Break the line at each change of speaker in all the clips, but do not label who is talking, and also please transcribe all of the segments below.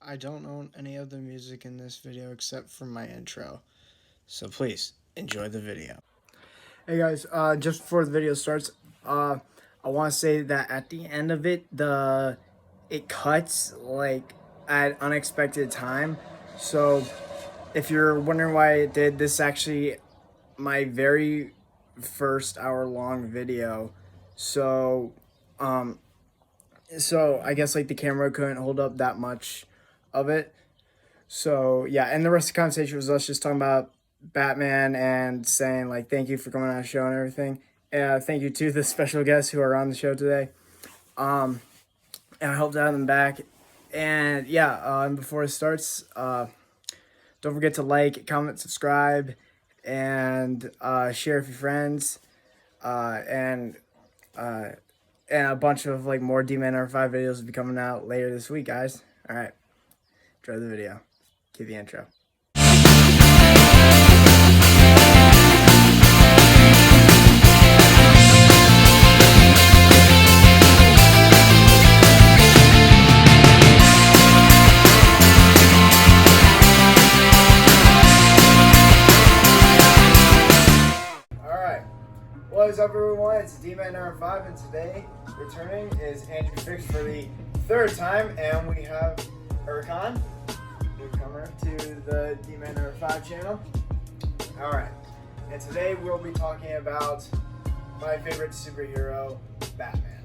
I don't own any of the music in this video except for my intro. So please enjoy the video. Hey guys, just before the video starts, I want to say that at the end of it, it cuts like at unexpected time. So if you're wondering why it did, this is actually my very first hour-long video. So I guess like the camera couldn't hold up that much of it. So yeah, and the rest of the conversation was us just talking about Batman and saying like thank you for coming on the show and everything. Thank you to the special guests who are on the show today. And I hope to have them back. And yeah, and before it starts, don't forget to like, comment, subscribe, and share with your friends. And a bunch of like more Dman R5 videos will be coming out later this week, guys. All right, enjoy the video. Cue the intro. What is up, everyone? It's Dman R5, and today returning is Andrew Fix for the third time, and we have Erkan, newcomer to the Dman R5 channel. All right, and today we'll be talking about my favorite superhero, Batman.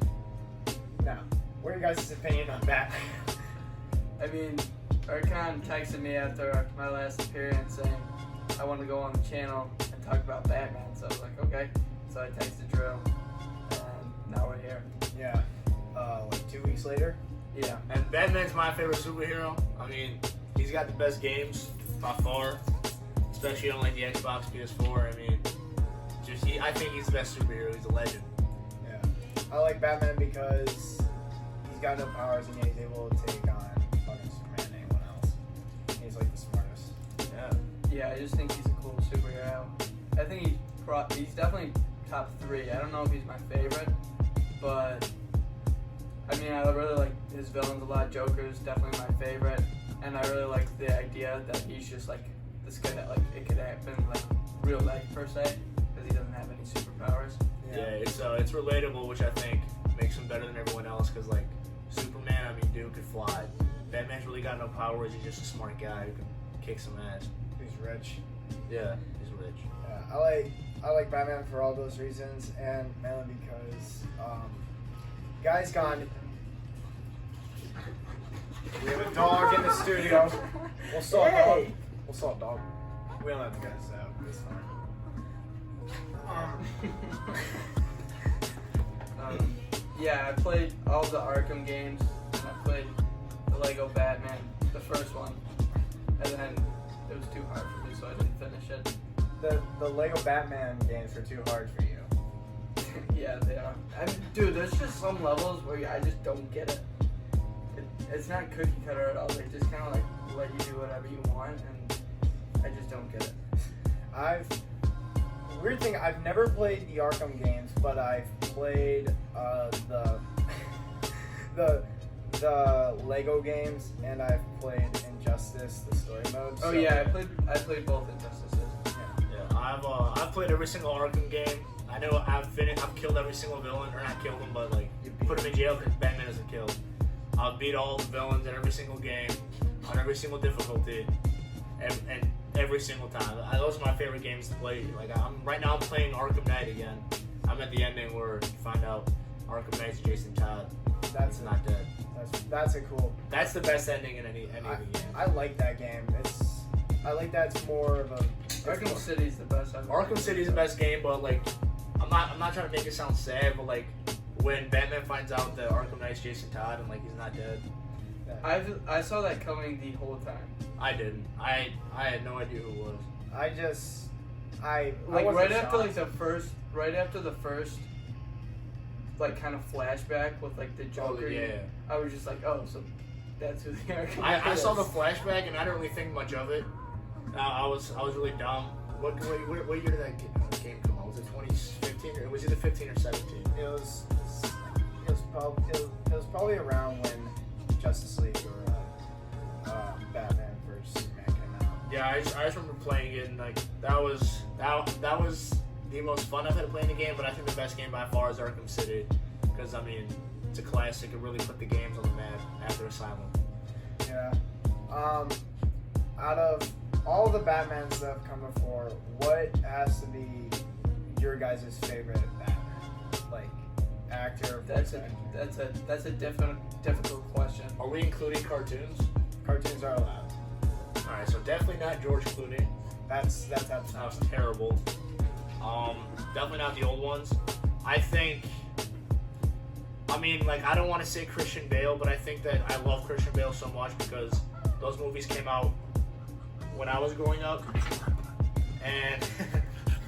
Now, what are you guys' opinion on Batman?
I mean, Erkan texted me after my last appearance saying I want to go on the channel and talk about Batman, so I was like, okay. So I texted Drew, and now we're here.
Yeah, like 2 weeks later.
Yeah.
And Batman's my favorite superhero. I mean, he's got the best games by far, especially on like the Xbox, PS4. I mean, I think he's the best superhero. He's a legend.
Yeah, I like Batman because he's got no powers and yet he's able to take on fucking Superman and anyone else. He's like the smartest.
Yeah, I just think he's a cool superhero. I think he's definitely top 3. I don't know if he's my favorite, but I mean, I really like his villains a lot. Joker's definitely my favorite, and I really like the idea that he's just like this guy that like it could happen like real life per se, because he doesn't have any superpowers.
Yeah, it's relatable, which I think makes him better than everyone else. Because like Superman, I mean, dude could fly. Batman's really got no powers. He's just a smart guy who can kick some ass.
He's rich.
Yeah, he's rich.
Yeah, I like Batman for all those reasons, and mainly because guy's gone. We have a dog in the studio. We'll saw dog. We'll saw dog. We'll let the guys out. It's fine.
Yeah, I played all the Arkham games, and I played the Lego Batman, the first one, and then it was too hard for me, so I didn't finish it.
The Lego Batman games were too hard for you.
Yeah, they are. I mean, dude, there's just some levels where I just don't get it. It's not cookie cutter at all. They just kind of like let you do whatever you want, and I just don't get it.
Weird thing, I've never played the Arkham games, but I've played the Lego games, and I've played Injustice, the story mode.
Oh yeah, I played both Injustices.
I've played every single Arkham game. I know I've killed every single villain, or not killed them, but like put them in jail because Batman isn't killed. I've beat all the villains in every single game, on every single difficulty, and every single time. Those are my favorite games to play. Like right now I'm playing Arkham Knight again. I'm at the ending where you find out Arkham Knight's Jason Todd.
That's
not dead.
That's a cool.
That's the best ending in any of the games.
I like that game. I like that it's more of a.
Arkham City's the best.
Arkham City's the best game, but like I'm not trying to make it sound sad, but like when Batman finds out that Arkham Knight's Jason Todd and like he's not dead.
I saw that coming the whole time.
I didn't. I had no idea who it was.
Right after the first like kind of flashback with like the Joker.
Oh, yeah.
I was just like, oh, so that's who they are.
I saw the flashback and I didn't really think much of it. I was really dumb. What year did that game come out? Was it 2015 or was it 15 or 17?
It was probably around when Justice League or
Yeah, I just remember playing it, and like that was the most fun I've had playing the game. But I think the best game by far is Arkham City, because I mean it's a classic. It really put the games on the map after Asylum.
Yeah. Out of all the Batmans that have come before, what has to be your guys' favorite Batman? Like actor.
That's a difficult question.
Are we including cartoons?
Cartoons are allowed.
All right, so definitely not George Clooney.
That's
That was terrible. Definitely not the old ones. I think. I mean, like, I don't want to say Christian Bale, but I think that I love Christian Bale so much because those movies came out when I was growing up, and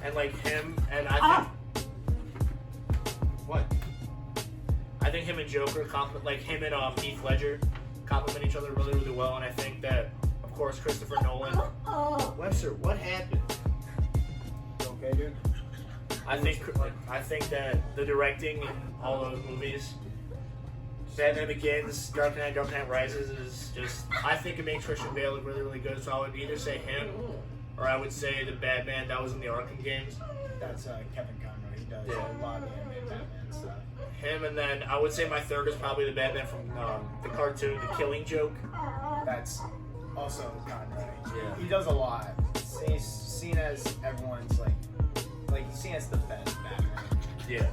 and like him and I think what I think him and Joker like him and Heath Ledger complement each other really, really well, and I think that of course Christopher Nolan. Webster, what happened?
okay, dude.
I think that the directing in all those movies, Batman Begins, Dark Knight Rises, is just, I think it makes Christian Bale look really, really good. So I would either say him, or I would say the Batman that was in the Arkham games.
That's Kevin Conroy. He does a lot of the animated Batman stuff.
Him, and then I would say my third is probably the Batman from the cartoon, The Killing Joke.
That's also Conroy.
Yeah.
He does a lot. He's seen as everyone's like he's seen as the best Batman.
Yeah.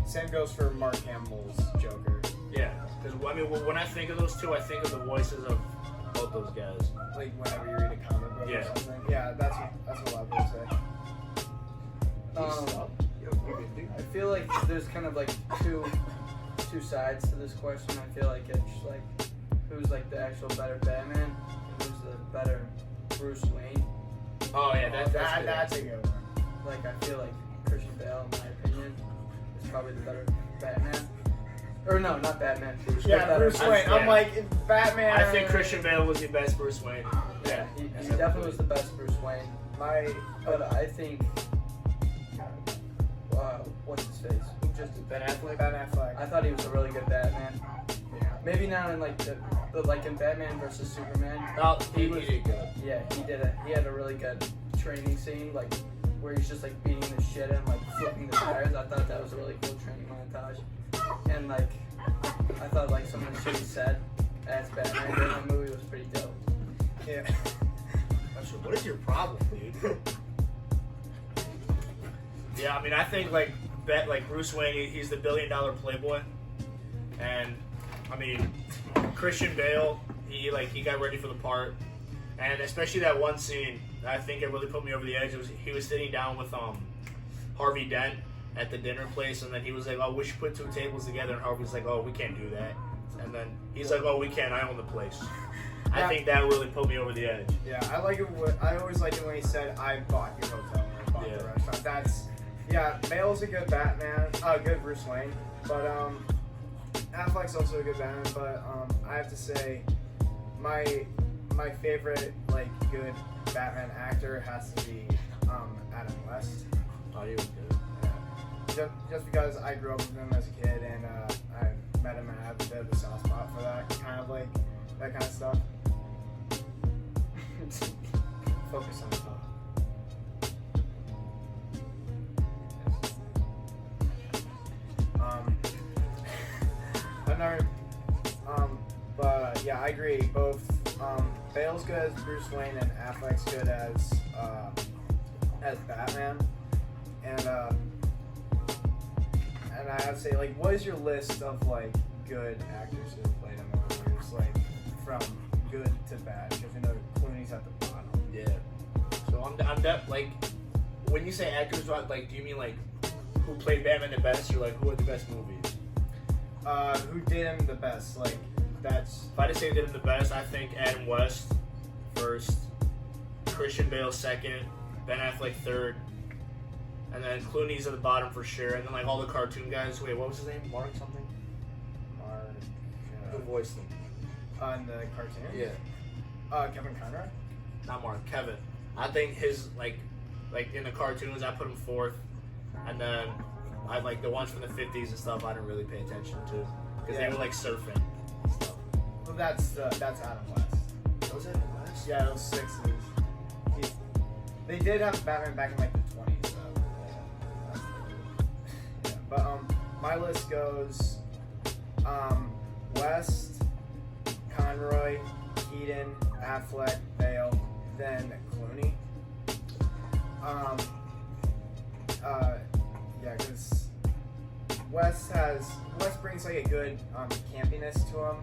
Same goes for Mark Hamill's Joker.
Yeah. Because I mean, when I think of those two, I think of the voices of both those guys.
Like whenever you read a comic book
Yeah.
or something. Yeah, that's what a lot of people say.
I feel like there's kind of like two sides to this question. I feel like it's like who's like the actual better Batman and who's the better Bruce Wayne.
Oh yeah,
That's a good one.
Like I feel like Christian Bale, in my opinion, is probably the better Batman. Or no, not Batman. Bruce.
Yeah,
better.
Bruce Wayne. I'm like, if Batman.
I think Christian Bale was the best Bruce Wayne.
Yeah, he definitely was the best Bruce Wayne. But I think, what's his face? Who just did
Ben Affleck.
I thought he was a really good Batman.
Yeah.
Maybe not in like like in Batman versus Superman.
Oh, he
was
did good.
Yeah, he had a really good training scene, like where he's just like beating the shit and like flipping the tires. I thought that was a really cool training montage. And like I thought like some of the shit he said as Batman in the movie was pretty dope.
Yeah.
What is your problem, dude? Yeah, I mean, I think like Bruce Wayne, he's the $1 billion playboy, and I mean, Christian Bale, he got ready for the part, and especially that one scene, I think it really put me over the edge. He was sitting down with Harvey Dent at the dinner place, and then he was like, "Oh, we should put two tables together," and Harvey's like, "Oh, we can't do that," and then he's like, "Oh, we can. I own the place." I think that really put me over the edge.
Yeah, I always like it when he said, "I bought your hotel, I bought the restaurant." Bale's a good Batman, good Bruce Wayne, but Affleck's also a good Batman. But I have to say, my favorite like good Batman actor has to be Adam West.
Oh, he was good.
Yeah. Just because I grew up with him as a kid and I met him and I have a bit of a soft spot for that kind of stuff. Focus on the thought. But yeah, I agree. Both Bale's good as Bruce Wayne and Affleck's good as Batman. And I have to say, like, what is your list of like good actors who have played in movies, like from good to bad? Because you know Clooney's at the bottom.
Yeah. So I'm like, when you say actors, like, do you mean like who played Batman the best, or like who had the best movies?
Who did him the best? Like, that's.
If I had to say who did him the best, I think Adam West first, Christian Bale second, Ben Affleck third, and then Clooney's at the bottom for sure, and then like all the cartoon guys. Wait, what was his name? Mark something?
Mark.
Who voiced them?
On the cartoon?
Yeah.
Kevin Conroy?
Not Mark, Kevin. I think his like in the cartoons, I put him fourth, and then I like the ones from the 50s and stuff. I didn't really pay attention to because they were like surfing and stuff.
Well, that's Adam West.
Was it West?
Yeah, those 60s. They did have Batman back in like the 20s, so yeah. But my list goes West, Conroy, Keaton, Affleck, Bale, then Clooney. Yeah, because West brings like a good campiness to him.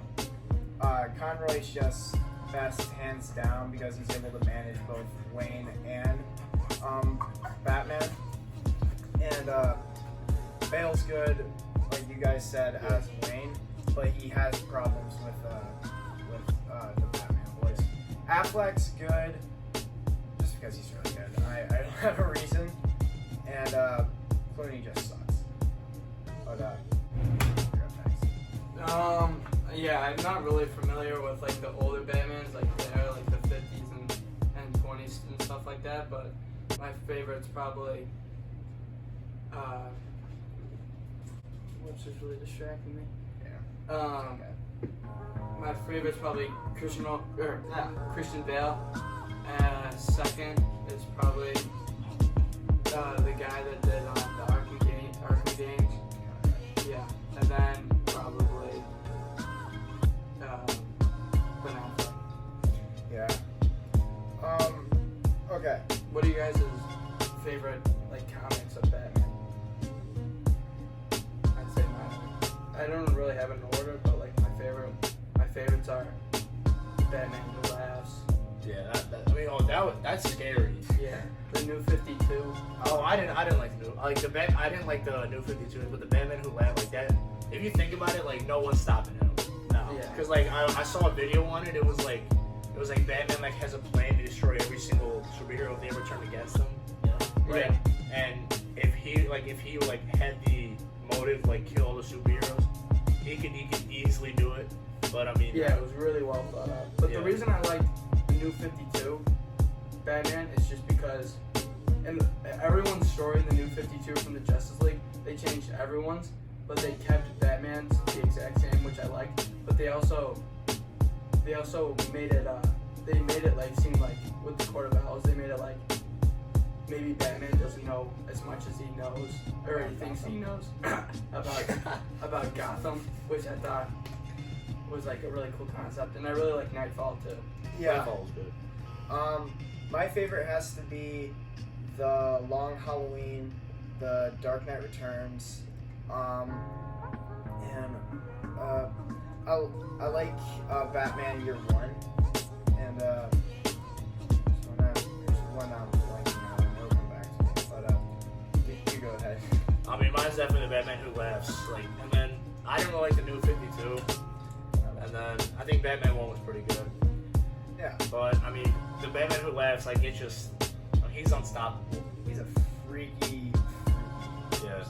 Conroy's just best hands down because he's able to manage both Wayne and Batman. And Bale's good, like you guys said, as Wayne, but he has problems with the Batman voice. Affleck's good just because he's really good. I don't have a reason. And Clooney just sucks. But
yeah, I'm not really familiar with like the older Batmans, like the 50s and 20s and stuff like that. But my favorite's probably which is really distracting me.
yeah.
My favorite's probably Christian Bale. Second is probably the guy that did the Arkham games. Yeah, and then probably Ben Affleck.
Yeah. Okay.
What are you guys' favorite like comics of Batman? I'd say mine. I don't really have an order, but like my favorites are Batman Who Laughs.
Yeah, that's scary.
Yeah, the New 52.
Oh, I didn't like the new I didn't like the New 52, but the Batman Who Laughed like that. If you think about it, like no one's stopping him. No,
Yeah.
because like I saw a video on it. It was like Batman like has a plan to destroy every single superhero if they ever turn against him. You know? Right. And if he had the motive like kill all the superheroes, he could easily do it. But I mean,
Yeah, it was really well thought out. But the reason I liked the New 52 Batman is just because in everyone's story in the New 52 from the Justice League, they changed everyone's, but they kept Batman's the exact same, which I liked. But they also made it like seem like with the Court of Owls, they made it like maybe Batman doesn't know as much as he knows, or he thinks he knows about Gotham, which I thought was like a really cool concept, and I really like Nightfall too.
Yeah.
Nightfall was good.
My favorite has to be the Long Halloween, the Dark Knight Returns, and I like Batman Year One, and there's one I'm blanking out. It'll come back to me, but you go ahead.
I mean, mine's definitely the Batman Who Laughs. Like, and then I didn't really like the New 52, and then I think Batman 1 was pretty good.
Yeah.
But I mean, the Batman Who Laughs, like it's just he's unstoppable.
He's a freaky.
Yeah.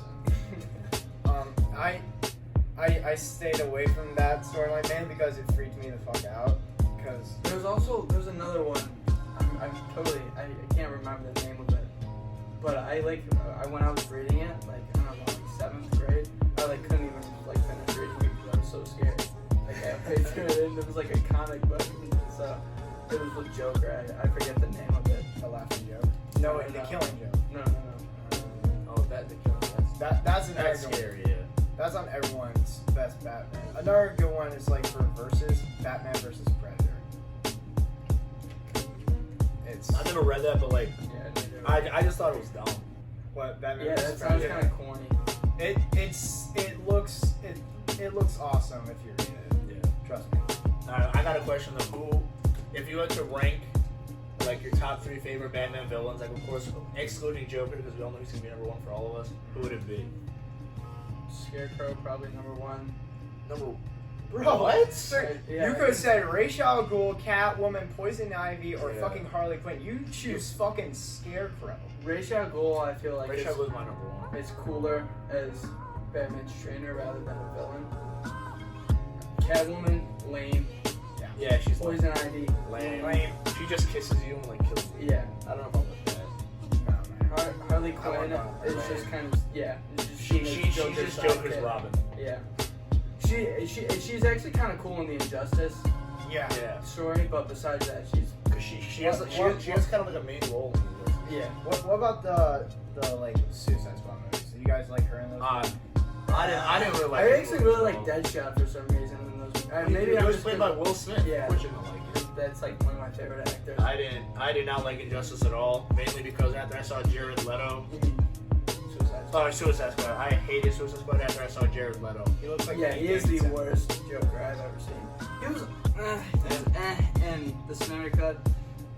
I stayed away from that storyline mainly because it freaked me the fuck out. Because
there's another one. I can't remember the name of it, but when I was reading it, like I don't know, like 7th grade, I like couldn't even like finish reading it because I was so scared. Like I paid through it, and it was like a comic book, so it was with Joker. I forget the name of it.
the laughing joke. No, the killing joke.
No.
Oh, that the killing.
That's
scary. Yeah.
That's on everyone's best Batman. Another good one is like for versus Batman versus Predator.
I never read that, but like,
Yeah,
I just thought it was dumb.
What Batman
yeah,
versus
that sounds
Predator?
kind of corny.
It looks awesome if you read it.
Yeah.
Trust me.
I got a question though. Who, if you had to rank like your top 3 favorite Batman villains, like of course excluding Joker because we all know he's gonna be number 1 for all of us, who would it be?
Scarecrow probably number 1.
Bro, what?
Yeah.
You could have said Ra's al Ghul, Catwoman, Poison Ivy, or
Yeah.
fucking Harley Quinn. You choose fucking Scarecrow.
Ra's al Ghul, I feel like
Ra's al Ghul is my number 1.
it's cooler as Batman's trainer rather than a villain. Catwoman, lame.
Yeah, she's
Poison Ivy,
lame. She just kisses you and like kills you.
yeah.
I don't know if I'm with that.
No, man.
Harley
I
Quinn
don't know.
is just kind of it's just
She's just Joker's
sidekick.
Robin.
Yeah. She's actually kind of cool in the Injustice
Yeah.
Yeah.
story, but besides that, she's
Cause she has kind of like a main role in the
Yeah.
What about the like Suicide Squad movies? Do you guys like her in those?
I didn't really like.
I actually really like Deadshot for some reason. In those, maybe
it
I
was
was
played by Will Smith.
Yeah.
Which I don't like it.
That's like one of my favorite actors.
I did not like Injustice at all. Mainly because after I saw Jared Leto.
Suicide Squad.
Oh, Suicide Squad. I hated Suicide Squad after I saw Jared Leto.
He looks like
Yeah, he is the worst Joker I've ever seen. He was in the Snyder Cut,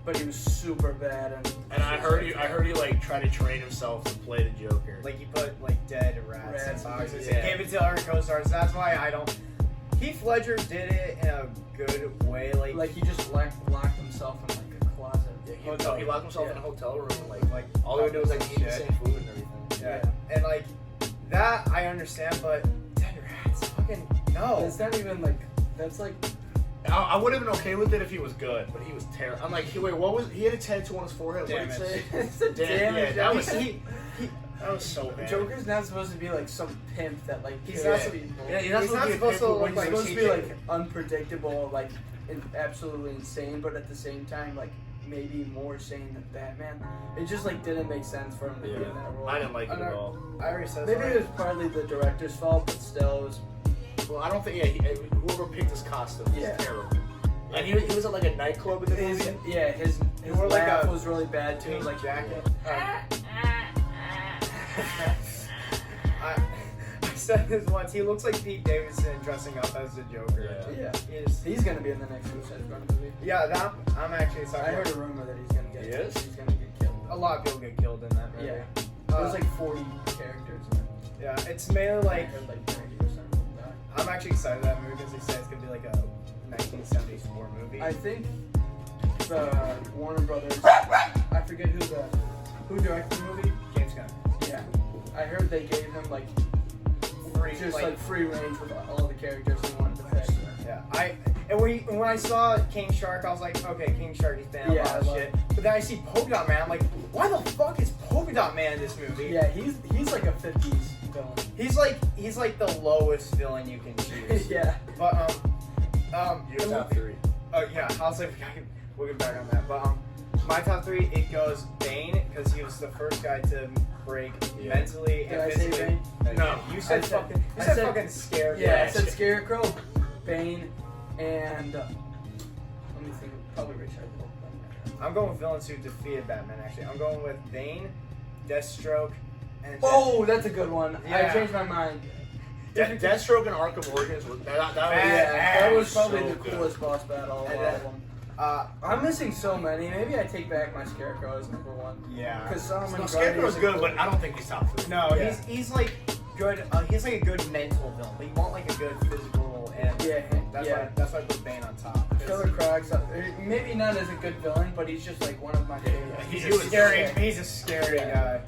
but he was super bad.
And I heard he like tried to train himself to play the Joker.
Like he put like dead rats in
Rats,
boxes
yeah.
and gave it to other co-stars. That's why I don't. Heath Ledger did it in a good way. Like
he just locked himself in like a closet.
Yeah, he locked himself in a hotel room. Like all he would do was like eat the
shit.
same food and everything.
Yeah. And like that I understand, but dead rats, fucking no.
It's not even like that's like.
I would have been okay with it if he was good, but he was terrible. I'm like, wait, what was? He had a tattoo on his forehead. What did it say?
It's a damage.
Yeah, that was so bad.
Joker's not supposed to be like some pimp that like
He's
kills
not
people.
Yeah, he's not supposed to
look
He's
like
supposed to be
CJ.
like unpredictable, like absolutely insane, but at the same time like maybe more sane than Batman. It just like didn't make sense for him to be in that role.
I didn't like it at all.
I already said
Maybe
sorry.
it was partly the director's fault, but still, it was.
Well, I don't think. Yeah, whoever picked his costume was
Yeah.
terrible. And he was at like a nightclub in the movie.
His
wore like
laugh
a
was really bad too.
pink
Like
jacket. I said this once. He looks like Pete Davidson dressing up as the Joker.
Yeah,
He's
he's gonna be in the next Suicide Squad movie.
yeah. That I'm actually excited.
I heard a rumor that he's gonna get.
He is?
He's gonna get killed.
a lot of people get killed in that movie.
Yeah. There's like 40 characters in it.
Yeah, it's mainly
I
like
heard like 90% of them die.
I'm actually excited for that movie because they say it's gonna be like a 1974 movie.
I think the Warner Brothers. I forget who directed the movie.
James Gunn.
Yeah, I heard they gave him like free range with all the characters he wanted to pick.
Yeah, when I saw King Shark, I was like, okay, King Shark, he's been a
Yeah,
lot of
I love
shit. But then I see Polka Dot Man, I'm like, why the fuck is Polka Dot Man in this movie?
Yeah, he's like a 50s villain.
He's like the lowest villain you can choose.
Yeah.
But
Your top three.
Oh yeah, I was like, we'll get back on that. But my top three, it goes Bane because he was the first guy to break mentally
Did
and
I say
physically.
Bane?
No,
You said fucking. You said fucking scared.
Yeah, I said Scarecrow, Bane, and let me think. Probably Richard.
I'm going with villains who defeated Batman. Actually, I'm going with Bane, Deathstroke, and
Oh, that's a good one.
Yeah.
I changed my mind.
Deathstroke and Arkham Origins was that
That was probably
so
the
good.
coolest boss battle of all of them. I'm missing so many. Maybe I take back my Scarecrow as number one.
Yeah.
Because Solomon
No, Scarecrow's good, but I don't think he's top three.
No,
Yeah.
he's like good. He's like a good mental villain, but you want like a good physical and that's why I put Bane on top. 'Cause
Killer Croc's maybe not as a good villain, but he's just like one of my favorite.
He's
He
a
was
scary.
sick.
He's a scary guy.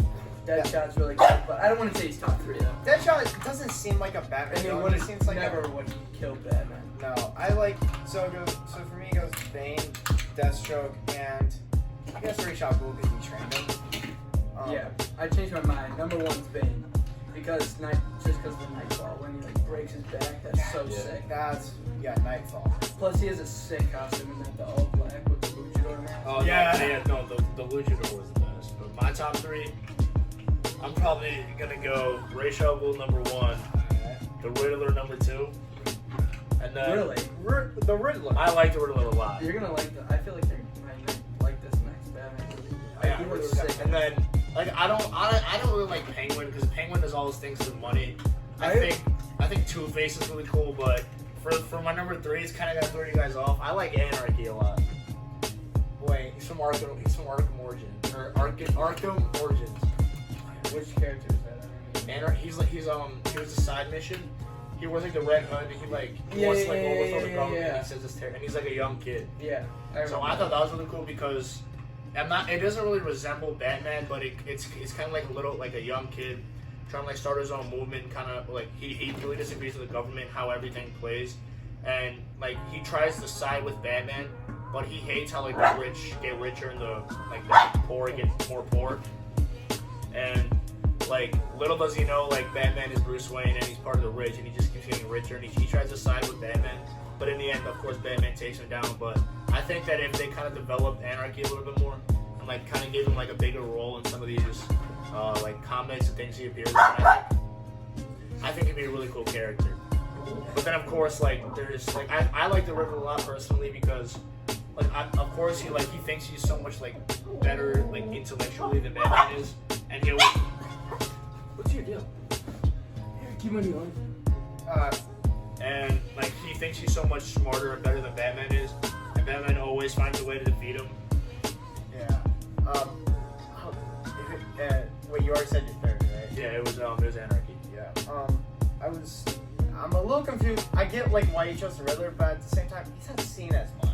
Deadshot's really good, but I don't want to say he's top three though.
Deadshot doesn't seem like a Batman.
And he
villain.
would
He
have
seems like
never would kill Batman.
No, I like so for me it goes Bane, Deathstroke, and I guess Ra's al Ghul because he trained him.
Yeah, I changed my mind. Number one's Bane because just because of the Nightfall when he like breaks his back, that's so sick.
That's Nightfall.
Plus he has a sick costume in that the all black with the luchador mask.
Oh yeah, no, the Luchador was the best. But my top three, I'm probably gonna go Ra's al Ghul number one, the Riddler number two, and then
Really?
The Riddler.
I like the Riddler a lot.
You're gonna like the. I feel like you're gonna like this next Batman movie.
Yeah,
He looks sick.
and then like I don't really like Penguin because Penguin does all those things for money. I think Two-Face is really cool, but for my number three, it's kind of gonna throw you guys off. I like Anarchy a lot.
Wait,
He's from Arkham Origins or Arkham Origins.
Which character is that? I mean,
He was a side mission. He was like the Red Hood. And he like
Yeah,
wants to like
yeah,
overthrow the
yeah,
government.
yeah.
And he says this and he's like a young kid.
yeah.
So I thought that was really cool because it doesn't really resemble Batman, but it's kind of like a young kid trying to like start his own movement. Kind of like he really disagrees with the government, how everything plays, and like he tries to side with Batman, but he hates how like the rich get richer and the poor get more poor. And like little does he know, like Batman is Bruce Wayne and he's part of the rich, and he just keeps getting richer, and he tries to side with Batman. But in the end, of course, Batman takes him down. But I think that if they kind of developed Anarchy a little bit more, and like kind of gave him like a bigger role in some of these like comics and things he appears in. I think he'd be a really cool character. But then of course like there's like I like the Riddler a lot personally because like of course he thinks he's so much like better like intellectually than Batman is, and he'll. What's your deal?
Keep money on.
And like he thinks he's so much smarter and better than Batman is, and Batman always finds a way to defeat him.
Yeah. Wait, you already said your third, right?
Yeah, it was Anarchy.
Yeah. I'm a little confused. I get like why he chose the Riddler, but at the same time, he's not seen as much.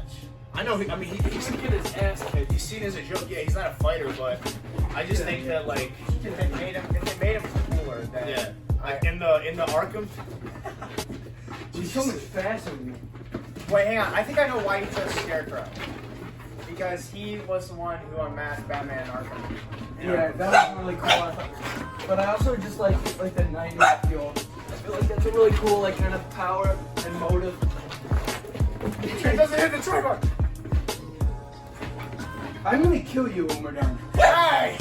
I know. I mean, he's gonna get his ass kicked. He's seen as a joke. Yeah, he's not a fighter, but I just think that like
If they made him cooler, then
yeah, like in the Arkham.
He's so much faster than me.
Wait, hang on. I think I know why he chose Scarecrow. Because he was the one who unmasked Batman in Arkham.
Yeah, that was really cool. But I also just like the 90s feel. I feel like that's a really cool like kind of power and motive.
It doesn't hit the trigger.
I'm gonna kill you when we're done.
Hey!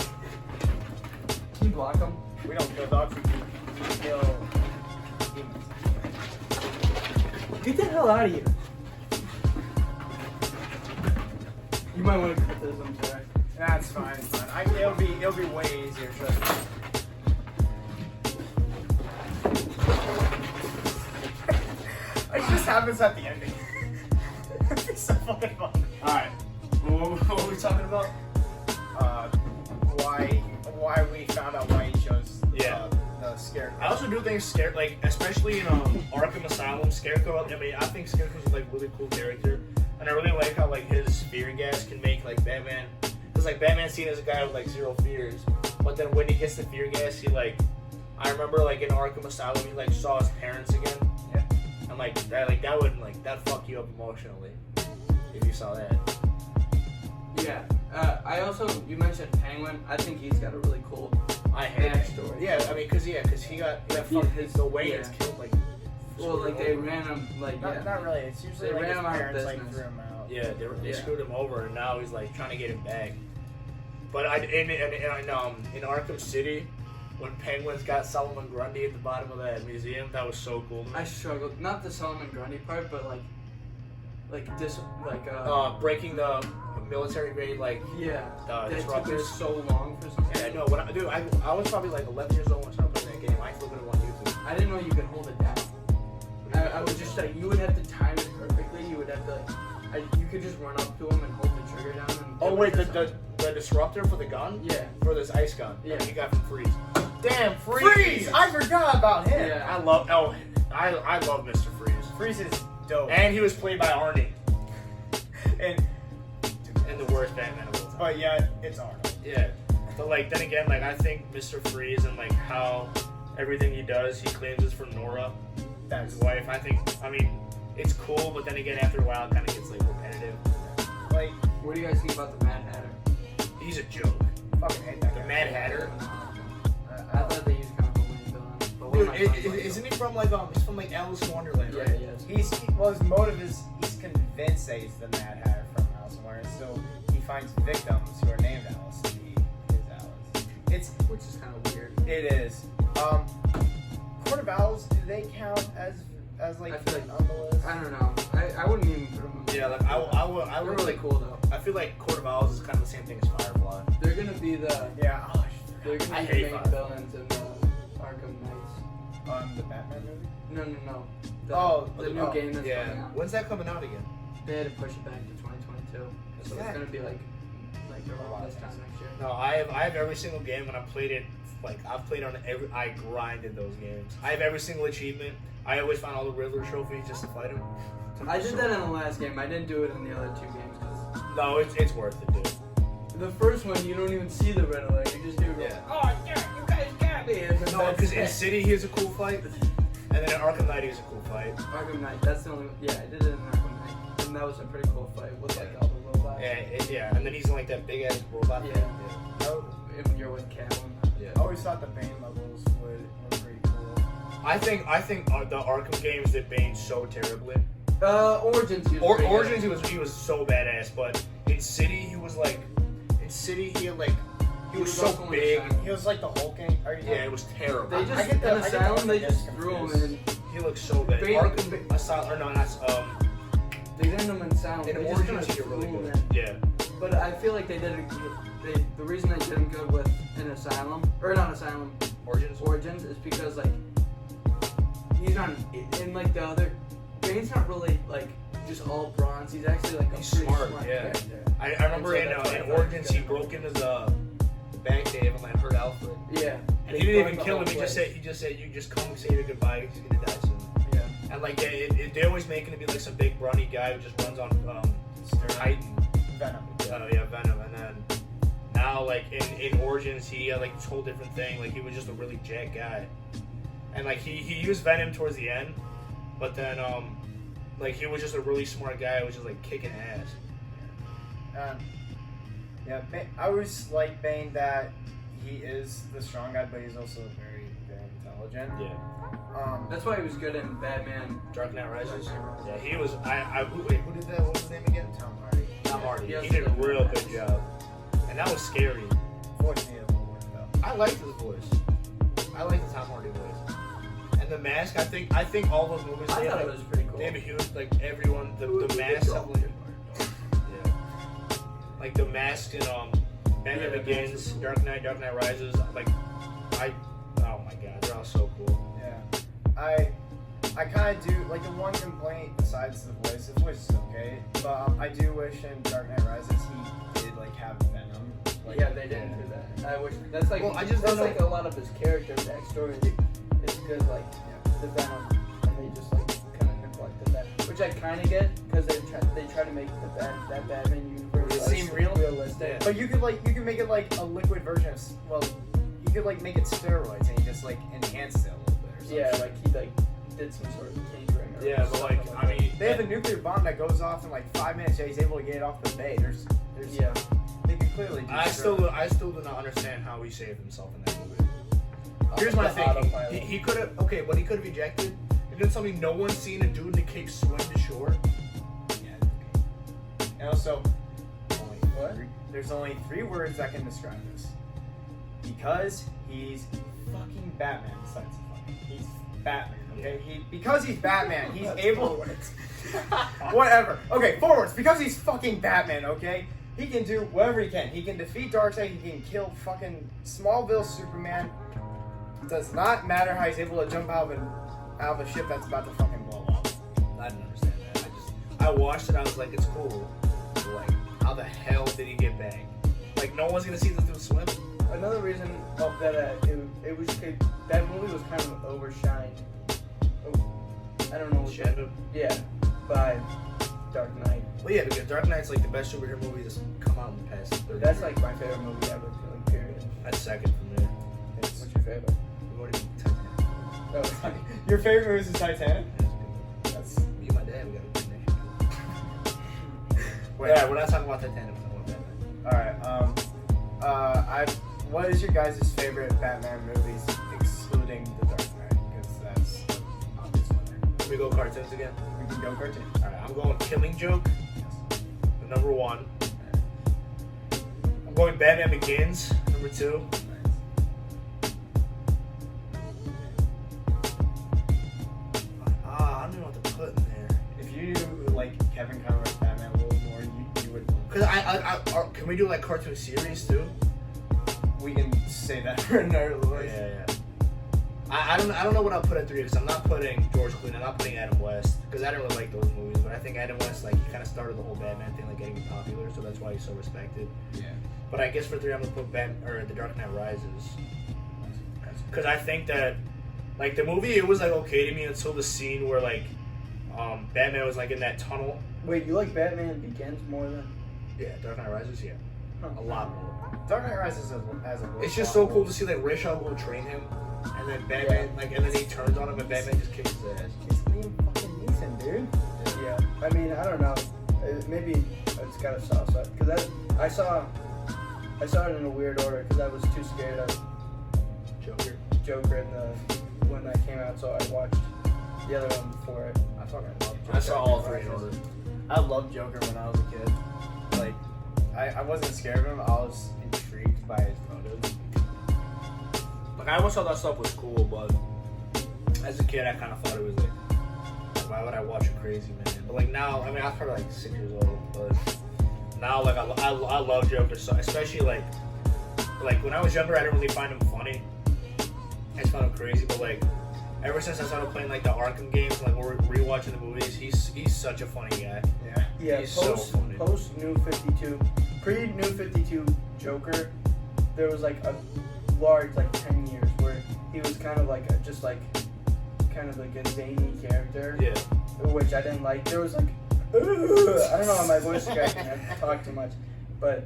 Can you block him?
We don't kill dogs. We kill humans.
Get the hell out of here. You might want to cut this, I'm sorry.
That's fine. It's fine. It'll be way easier. Trust me. It just happens at the ending. It's so fucking fun.
All right, what were we talking about?
Why we found out why he chose
Yeah.
the Scarecrow.
I also do think like especially in Arkham Asylum, Scarecrow. I mean, I think Scarecrow's like a really cool character, and I really like how like his fear gas can make like Batman. Because like Batman's seen as a guy with like zero fears, but then when he gets the fear gas, he like. I remember like in Arkham Asylum, he like saw his parents again.
Yeah.
And like that would like that fuck you up emotionally if you saw that.
Yeah. I also, you mentioned Penguin. I think he's got a really cool
I hate
backstory.
Yeah, I mean, cause he got fucked the way it's killed like.
Well, like they ran him, like
Not really. It's usually
They
like
ran
his
him out of
parents like
business.
threw him out.
Yeah, they
Yeah.
screwed him over, and now he's like trying to get him back. But in Arkham City, when Penguins got Solomon Grundy at the bottom of that museum, that was so cool to me.
I struggled. Not the Solomon Grundy part, but
Breaking the military grade
yeah. That took
disruptors.
us so long for something.
Yeah, no, I was probably like 11 years old when I started playing that game. I still could have won YouTube.
I didn't know you could hold it down. I would just like you would have to time it perfectly. You would have to you could just run up to him and hold the trigger down. And
Oh wait, the disruptor for the gun?
Yeah.
For this ice gun.
Yeah.
That he got from Freeze.
Damn, Freeze! I forgot about him.
Yeah.
I love Mr. Freeze.
Freeze is dope.
And he was played by Arnie.
And
And the worst Batman of all time.
but yeah, it's Arnold.
Yeah. But like then again, like I think Mr. Freeze and like how everything he does, he claims is from Nora,
That's
his wife. I mean, it's cool, but then again after a while it kinda gets like repetitive.
like
What do you guys think about the Mad Hatter?
He's a joke.
fucking hate that
The
guy.
Mad Hatter.
I thought they used kind of a lame villain. But one of my friends liked
Isn't
him.
he from like he's from like Alice in Wonderland,
Yeah,
right?
yes.
His motive is he's convinced that he's the Mad Hatter from Alice in Wonderland, so he finds victims who are named Alice to be his Alice.
Which is kind of weird.
It is. Court of Owls, do they count as like
I feel like-
on the list?
I don't know. I wouldn't even put them.
Yeah, like I
They're
would
really
like
cool though.
I feel like Court of Owls is kind of the same thing as Firefly.
They're gonna be the
Yeah. Oh,
they're gonna
I
be the
hate
main
Firefly.
villains in the Arkham Knights.
the Batman movie.
No. The new game that's coming
Yeah.
out.
When's that coming out again?
They had to push it back to 2022, so
that?
it's gonna be like around this time next year.
No, I have every single game and I played it. Like I've played on I grinded those games. I have every single achievement. I always find all the Riddler trophies just to fight him.
I did that in the last game. I didn't do it in the other two games because
No, it's worth it, dude.
the first one you don't even see the Riddler. You just do.
Yeah.
Oh yeah, you guys got me. And then
No,
that's
because in
it.
City he was a cool fight, and then in Arkham Knight he was a cool fight.
Arkham Knight. That's the only. Yeah, I did it in Arkham Knight, and that was a pretty cool fight with like all the robots.
Yeah, and then he's in like that big ass robot.
Yeah.
thing.
When you're with Catwoman.
Yeah.
I always thought the Bane levels were pretty cool.
I think the Arkham games did Bane so terribly.
Origins. He was pretty good.
Origins he was so badass, but in City he was like City, he was
was
so
also in
big.
Asylum.
He was like the Hulk.
Yeah, it was terrible.
They
I
just
get the-
in
I get the
Asylum. They
Origins
just threw him
confused.
in.
He looked so bad.
Bane-
Arkham Asylum, or no, that's
They didn't him in Asylum.
in
They just
Origins,
kinda
he really
threw him
good.
in.
Yeah.
But I feel like they did it. The reason they did him good with an Asylum or not Asylum Origins is because like he's not in like the other. Bane's not really like just all bronze. He's actually like a
He's
pretty
smart,
smart
yeah.
character.
I remember
And so that's why I
in
thought
Origins,
he
he
was
broke into the bank cave and like hurt Alfred.
Yeah.
And he didn't even kill him. He just said, "You just come say your goodbye. He's gonna die soon."
Yeah.
And like they always making it be like some big brawny guy who just runs on Titan.
Venom.
Yeah, Venom. And then now like in Origins, he had like this whole different thing. Like he was just a really jacked guy, and like he used Venom towards the end, but then like he was just a really smart guy who was just like kicking ass.
Yeah, I always like Bane that he is the strong guy, but he's also very, very intelligent.
Yeah.
That's why he was good in Batman.
Dark Knight Rises. Yeah, he was. Who did that? What was his name again?
Tom Hardy.
Tom Hardy.
He has
He did a
to-
real good job, and that was scary.
Voice needed a little work though.
I liked his voice. I liked the Tom Hardy voice. And the mask. I think all those movies.
I
they
thought
have,
it was pretty cool.
They have a huge like everyone. The mask. Yeah. Like the mask in Batman Begins, Dark Knight Rises. Like oh my god, they're all so cool.
Yeah. I kind of do, like, the one complaint besides the voice, his voice is okay, but I do wish in Dark Knight Rises he did, like, have Venom. Like,
Yeah, they didn't do that. I wish that's like
Well, I just
that's
don't
like a lot of his character backstory. It's because like the Venom, and they just like kind of neglected that, which I kind of get because they try to make that Batman universe
Does it seem real?
realistic.
But you could make it like a liquid version of, well, you could like make it steroids and you just like enhanced it a little bit or something.
Yeah, like he like did some sort of tinkering. Or
Yeah, but like
something
I mean,
They have a nuclear bomb that goes off in like 5 minutes. Yeah, he's able to get it off the bay. There's
yeah.
They could clearly. Do
I still do not understand how he saved himself in that movie. Here's my thinking.
Autopilot.
He could have but he could have ejected. You're gonna tell me no one's seen a dude in the cape swim to shore?
Yeah. And also, there's only 3 words that can describe this. Because he's fucking Batman. Besides fucking, he's Batman. Okay. Because he's Batman, he's able. Whatever. Okay, 4 words. Because he's fucking Batman. Okay. He can do whatever he can. He can defeat Darkseid. He can kill fucking Smallville Superman. Does not matter how he's able to jump out of a ship that's about to fucking blow up.
I didn't understand that. I watched it. I was like, it's cool. But like, how the hell did he get banged? Like, no one's gonna see this dude swim.
Another reason that it was that movie was kind of overshined. I don't know.
Shadowed.
Yeah, by Dark Knight.
Well, yeah, because Dark Knight's like the best superhero movie that's come out in the past 30
That's
years.
like my favorite movie ever. Like, period.
That's second from there.
What's your favorite?
We've already Titanic.
Oh,
Your favorite movie is Titanic?
That's me and my dad. We got a connection. Yeah, we're not talking about Titanic. We're talking about Batman.
Alright, what is your guys' favorite Batman movies, excluding The Dark Knight? Because that's obvious winner.
Can we go cartoons again?
We can go cartoon.
Alright, I'm going Killing Joke, the number 1. I'm going Batman Begins, number 2. I don't know what to put in there.
If you like Kevin Conroy's Batman a little more, you would.
Cause can we do like cartoon series too?
We can say that for another list.
Yeah. I don't know what I'll put at 3 because I'm not putting George Clooney. I'm not putting Adam West because I didn't really like those movies. But I think Adam West he kind of started the whole Batman thing getting popular, so that's why he's so respected.
Yeah.
But I guess for 3 I'm gonna put The Dark Knight Rises because I think that the movie it was okay to me until the scene where Batman was in that tunnel.
wait, you like Batman Begins more than?
Yeah, Dark Knight Rises. Yeah, a lot more.
Dark Knight Rises as a.
It's just so cool to see Ra's al Ghul train him, and then Batman and then he turns on him and Batman just kicks his ass.
It's Liam fucking Neeson, dude.
Yeah, I mean, I don't know. Maybe it's got a soft side because I saw it in a weird order because I was too scared of Joker when that came out, so I watched the other one before it.
I fucking love Joker.
I saw all 3 in order.
I loved Joker when I was a kid. I wasn't scared of him. I was intrigued by his motives.
Like I always thought that stuff was cool, but as a kid, I kind of thought it was like, why would I watch a crazy man? But like now, I mean, I was probably like 6 years old, but now like I love Joker, so especially like when I was younger, I didn't really find him funny. I just found him crazy, but like ever since I started playing like the Arkham games, like we're rewatching the movies, he's such a funny guy.
Yeah.
Yeah,
He's
post
so funny.
post New 52, pre New 52 Joker, there was like a large like 10 years where he was kind of like kind of like a zany character,
Yeah.
which I didn't like. There was like I don't know, my voice is cracking. I talk too much, but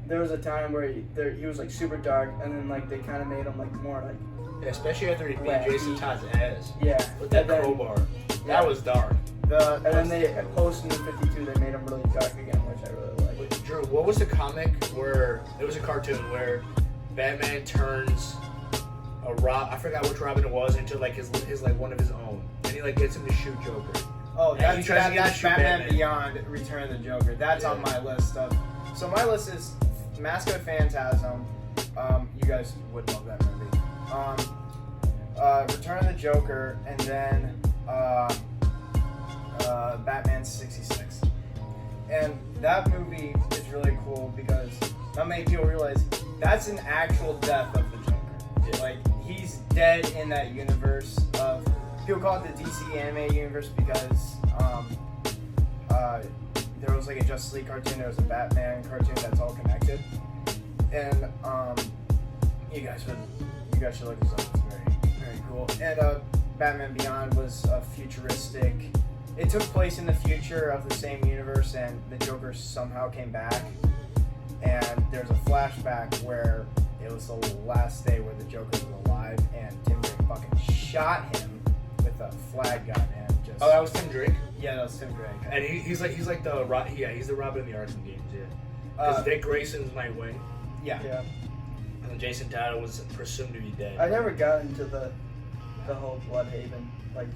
there was a time where he was like super dark, and then like they kind of made him like more like
Yeah, especially after he beat
Wacky.
Jason Todd's ass
yeah.
with that
And then-
crowbar.
yeah.
That was dark.
And then they post New 52, they made him really dark again, which I really like.
Wait, Drew, what was the comic where it was a cartoon where Batman turns I forgot which Robin it was, into like his like one of his own, and he like gets him to shoot Joker.
Oh,
Yeah, he tries to get
that's
to shoot
Batman
Batman.
Beyond Return of the Joker. That's on my list of. So my list is Mask of Phantasm. You guys would love that movie. Return of the Joker, and then Batman 66. And that movie is really cool because not many people realize that's an actual death of the Joker.
Yeah.
Like, he's dead in that universe of, people call it the DC anime universe because there was like a Justice League cartoon, there was a Batman cartoon that's all connected. And you guys should look this up. It's very, very cool. And Batman Beyond was a futuristic. It took place in the future of the same universe, and the Joker somehow came back. And there's a flashback where it was the last day where the Joker was alive, and Tim Drake fucking shot him with a flag gun and just.
Oh, that was Tim Drake,
Yeah, that was Tim Drake.
and he's the he's the Robin in the Arkham games, yeah. Because Dick Grayson's Nightwing,
Yeah.
Yeah.
and Jason Todd was presumed to be dead.
I never got into the whole Bloodhaven like.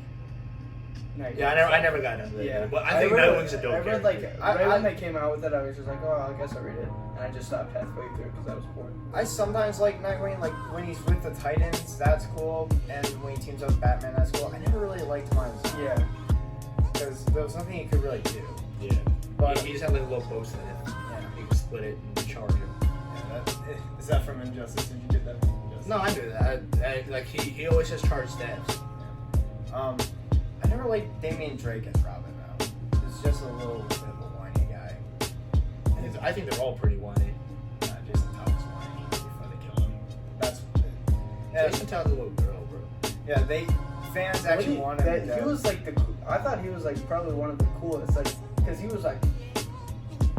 Yeah, I never got into that.
Yeah,
But I think Nightwing's a dope
I read
character.
right when they came out with it, I was just like, oh, I guess I'll read it, and I just stopped halfway through because I was bored.
I sometimes like Nightwing, like when he's with the Titans, that's cool, and when he teams up with Batman, that's cool. I never really liked him on his own,
Yeah.
because there was nothing he could really do.
Yeah.
But
He just had like a little post in it.
yeah,
You can split it and charge him.
is that from Injustice? Did you get that from Injustice?
No, I knew that. Like he always has charged stabs.
I never liked Damian Drake as Robin though. He's just a little bit of a whiny guy.
I think they're all pretty whiny.
Jason Todd was whiny before they killed him. That's yeah,
Jason Todd's a little girl, bro.
yeah. Fans actually wanted him
He
dead.
was like I thought he was like probably one of the coolest, like, because he was like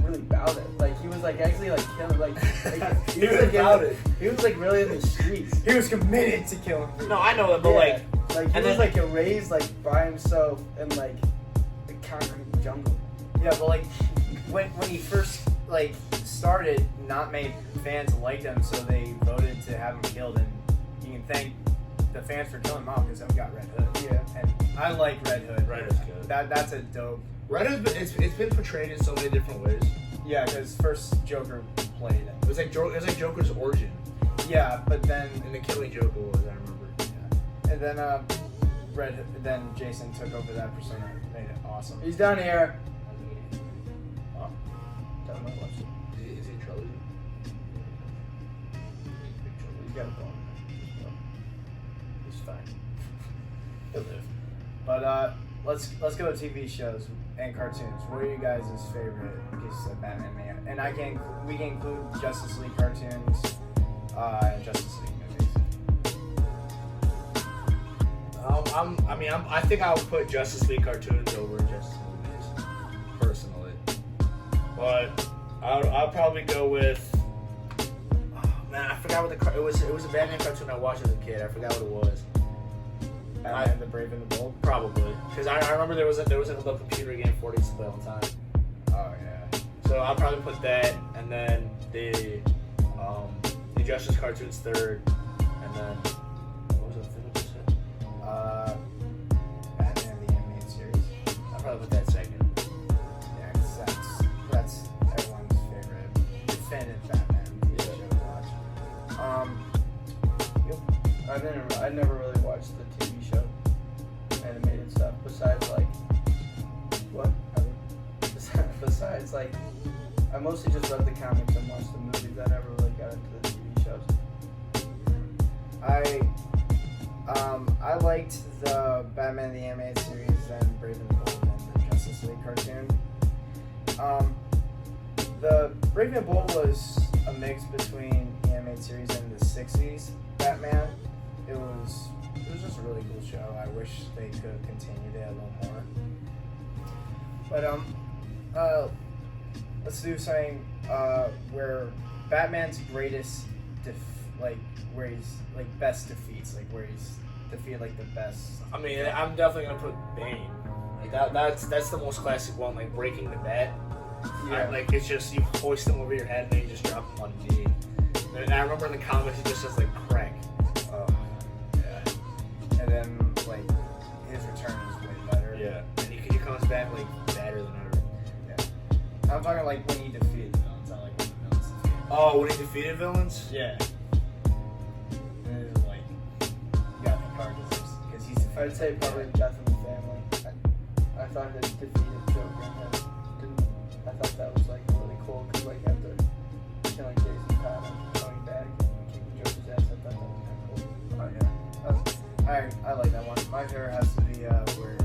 really about it. Like he was like actually like killing, like he was like
about it.
He was like really in the streets.
He was committed to killing people.
No, I know that, but
Yeah.
like,
Like he
and
was
then-
like raised like by himself in like the concrete jungle.
Yeah, but like when he first like started, not many fans liked him, so they voted to have him killed. And you can thank the fans for killing him off because then we got Red Hood.
Yeah.
And I like Red Hood.
Red Hood's good.
That's a dope.
Red Hood's it's been portrayed in so many different ways.
Yeah, because first Joker played him.
It was like Joker's origin,
Yeah, but then
and the Killing Joker was, I remember.
yeah. And then then Jason took over that persona and made it awesome.
He's down here.
Oh.
Tell him I watched it.
Is he in trouble?
He's got a bone.
He's fine. He'll live. But let's go to TV shows and cartoons. What are you guys' favorite pieces of Batman? And we can include Justice League cartoons and Justice League movies.
I think I would put Justice League cartoons over Justice League movies, personally. But I'll probably go with. Oh man, I forgot what it was. It was a Batman cartoon I watched as a kid. I forgot what it was.
Batman the Brave and the Bold.
Probably because I remember there was a little computer game for it to play all the time.
Oh yeah.
So I'll probably put that, and then the Justice cartoons third, and then what was the thing I just said?
Batman the animated series.
I'll probably put that second.
Yeah, 'cause that's everyone's favorite
I never really watched the TV show, animated stuff. Besides like, what? Besides like, I mostly just read the comics and watched the movies. I never really got into the TV shows.
I liked the Batman the Animated Series and Brave and the Bold and the Justice League cartoon. The Brave and the Bold was a mix between the animated series and the 60s Batman. It was just a really cool show. I wish they could have continued it a little more. But let's do something where Batman's greatest where he's like best defeats, like where he's defeated like the best.
I mean, I'm definitely gonna put Bane. Like that's the most classic one, like breaking the bat.
Yeah.
Like it's just you hoist him over your head and then you just drop him on the knee. And I remember in the comics he just says like crack.
Yeah. And then like his return is way better.
Yeah. And he comes back like badder than ever.
Yeah. I'm talking like when he defeated the villains, not like when the villains defeated.
Oh, when he defeated villains?
Yeah. And it's like you gotta think hard because he's defeated.
I'd say probably Death in the Family. I thought his defeated Joker. I thought that was like really cool because like after killing Jason Todd and coming back and kicking Joker's ass, I thought that was kind of cool.
Oh yeah. I like that one. My favorite has to be where in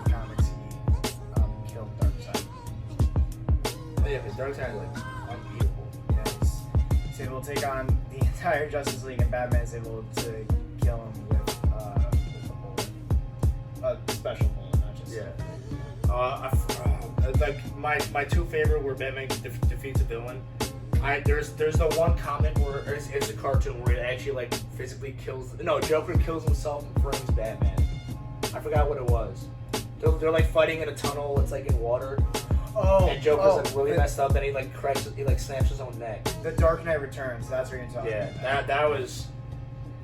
the comics he killed Darkseid.
Oh, yeah, because Darkseid is like unbeatable.
Yeah, he's able to take on the entire Justice League, and Batman's able to kill him with a bullet, a special bullet, not just.
Yeah. Like my two favorite where Batman defeats a villain. There's the one comic where it's a cartoon where it actually like physically kills. No, Joker kills himself and frames Batman. I forgot what it was. They're like fighting in a tunnel. It's like in water.
Oh.
And Joker's like really messed up. Then he like cracks. He like snaps his own neck.
The Dark Knight Returns. That's what you're talking about.
Yeah, that was.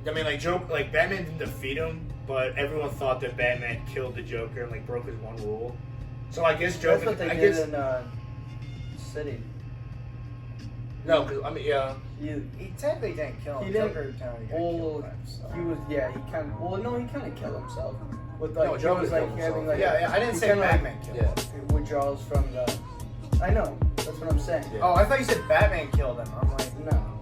I mean, like Batman didn't defeat him, but everyone thought that Batman killed the Joker and like broke his one rule. So I guess Joker.
That's what they
I
did
guess,
in City.
No, because I mean, yeah.
He technically didn't kill him.
He didn't-
Joker technically got
Well,
killed by himself.
he was he kind of he kind of killed himself with like
No,
he
Joker
was like
killed
having
himself.
like
Yeah, I didn't
he
say
kinda,
Batman killed him.
Yeah.
withdrawals from the. I know that's what I'm saying.
Yeah.
Oh, I thought you said Batman killed him. I'm like,
No,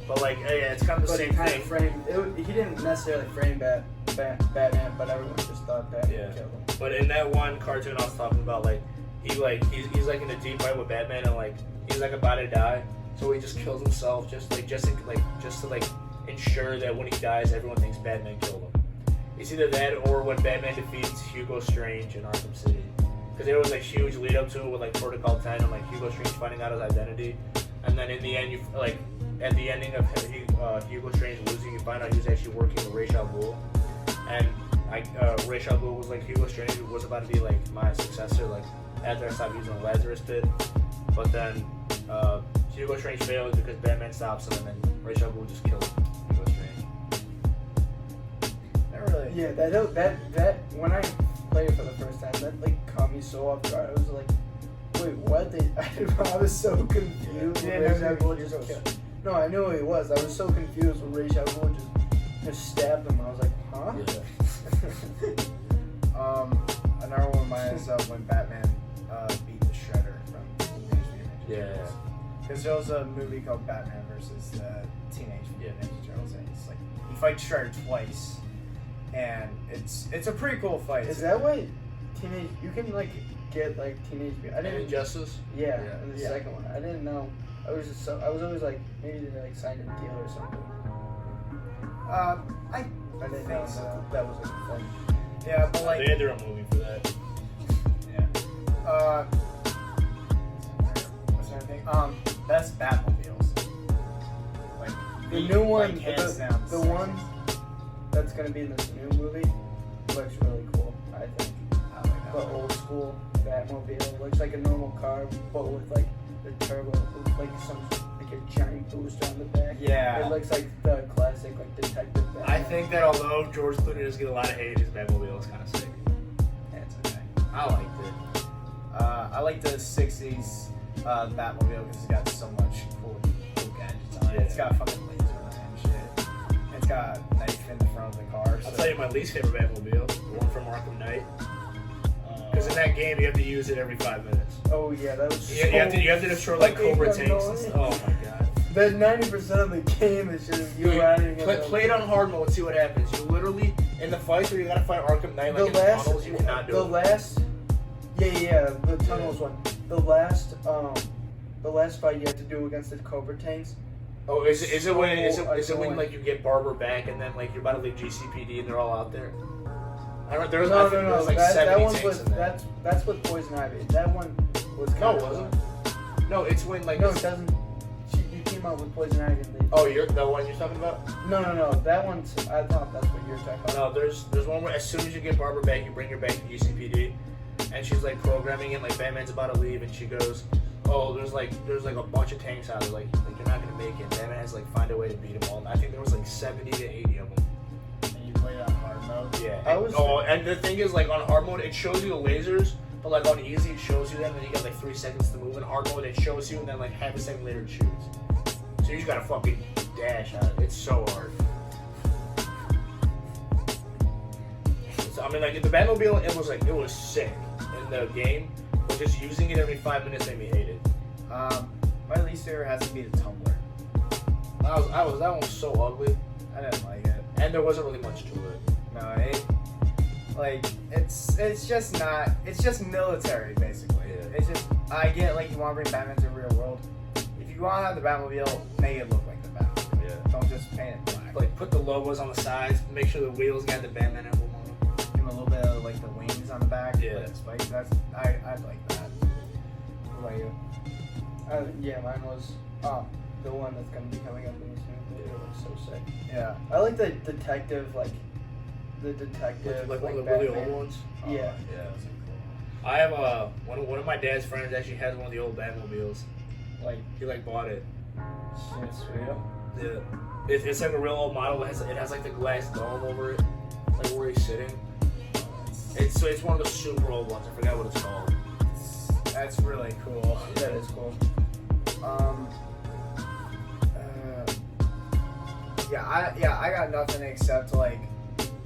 But like, yeah, it's kind of the
but
same
he kind
thing.
of framed. He didn't necessarily frame Batman, but everyone just thought Batman
Yeah.
killed him.
But in that one cartoon I was talking about, like he's like in a deep fight with Batman and like he's like about to die, so he just kills himself just to ensure that when he dies, everyone thinks Batman killed him. It's either that or when Batman defeats Hugo Strange in Arkham City, because there was like huge lead up to it with like Protocol 10 and like Hugo Strange finding out his identity, and then in the end at the ending of Hugo Strange losing, you find out he was actually working with Ra's al Ghul, and Ra's al Ghul was like Hugo Strange was about to be like my successor, like after I stopped using the Lazarus Pit, but then Hugo Strange fails because Batman stops him, and then Ra's al Ghul just kills Hugo Strange.
not really.
Yeah, that when I played it for the first time, that like caught me so off guard. I was like, wait, what? I was so confused.
Yeah,
Ra's
no,
al Ghul
you're
just
so-
killed. No, I knew who he was. I was so confused when Ra's al Ghul just stabbed him. I was like, huh?
Another one reminds us of when Batman beat the Shredder from Teenage Mutant Ninja
Yeah.
Turtles. Because there was a movie called Batman versus the Teenage Mutant Ninja Turtles, and it's like you fight Shredder twice, and it's a pretty cool fight.
Is that why you can like get like Teenage Mutant? I
And
didn't.
Injustice?
Yeah,
Yeah.
in the
Yeah.
second one, I didn't know. I was always like maybe they like signed a deal or something.
I
I didn't
think
know
so.
that was a thing.
Yeah, but
They
like
had their own movie for that.
yeah. What's that thing? Best Batmobiles. Like
The new one,
like, hands down,
the
sexiest.
one that's gonna be in this new movie looks really cool. I think
I like that
the
one.
old school Batmobile looks like a normal car, but with like the turbo, with like a giant boost on the back.
Yeah.
It looks like the classic like detective Batman.
I think that although George Clooney does get a lot of hate, his Batmobile is kind of sick.
Yeah, it's okay.
I liked it.
I like the 60s Batmobile because it's got so much cool gadgets on it.
Yeah.
It's got fucking lasers on it and shit.
it's got a knife in the front of the car.
I'll tell you my least favorite Batmobile, the one from Arkham Knight. Because in that game, you have to use it every 5 minutes.
Oh yeah, that was.
You have to destroy like Cobra tanks and stuff. Oh my god.
That 90% of the game is just you riding.
Play it on hard mode and see what happens. You literally in the fights where you gotta fight Arkham Knight like in the tunnels, you cannot do it.
The tunnels one. The last fight you have to do against the Cobra tanks.
Oh, is it when like you get Barber back and then like you're about to leave GCPD and they're all out there? I don't. There's like 70 tanks in there.
That's with Poison Ivy. That one was
No, it wasn't. No, it's when like
no, it doesn't. You came out with Poison Ivy.
Oh, you're the one you're talking about?
No. That one's. I thought that's what you're talking about.
No, there's one where as soon as you get Barbara back, you bring her back to GCPD, and she's like programming it. Like Batman's about to leave, and she goes, "Oh, there's like a bunch of tanks out there. Like you're not gonna make it." Batman has to like find a way to beat them all. And I think there was like 70 to 80 of them.
And you played on hard mode.
Yeah. And the thing is, like on hard mode, it shows you the lasers. But like on easy, it shows you them, and then you get like 3 seconds to move. In hard mode, it shows you, and then like half a second later, it shoots. So you just gotta fucking dash at it. It's so hard. So, I mean, like the Batmobile, it was sick in the game, but just using it every 5 minutes made me hate it.
My least favorite has to be the Tumbler.
That one was so ugly,
I didn't like it.
and there wasn't really much to it.
No, it's just not. It's just military basically.
Yeah.
It's just I get like you want to bring Batman to the real world. If you want to have the Batmobile, make it look like the Batmobile.
Yeah.
Don't just paint it black.
Like put the logos on the sides, make sure the wheels got the Batman emblem on them.
Give him a little bit of like the wings on the back.
Yeah.
With the spikes. I'd like that. What about you? Yeah, mine was the one that's gonna be coming up in this new video. It looks so sick. Yeah, I like the detective like
Like one of the really
Batman.
old ones.
Yeah.
Yeah, those are cool. I have one of my dad's friends actually has one of the old Batmobiles. Like he like bought it.
Sweet.
Yeah. It's like a real old model. It has like the glass dome over it, like where he's sitting. It's one of the super old ones. I forgot what it's called.
That's really cool. That is cool. I got nothing except like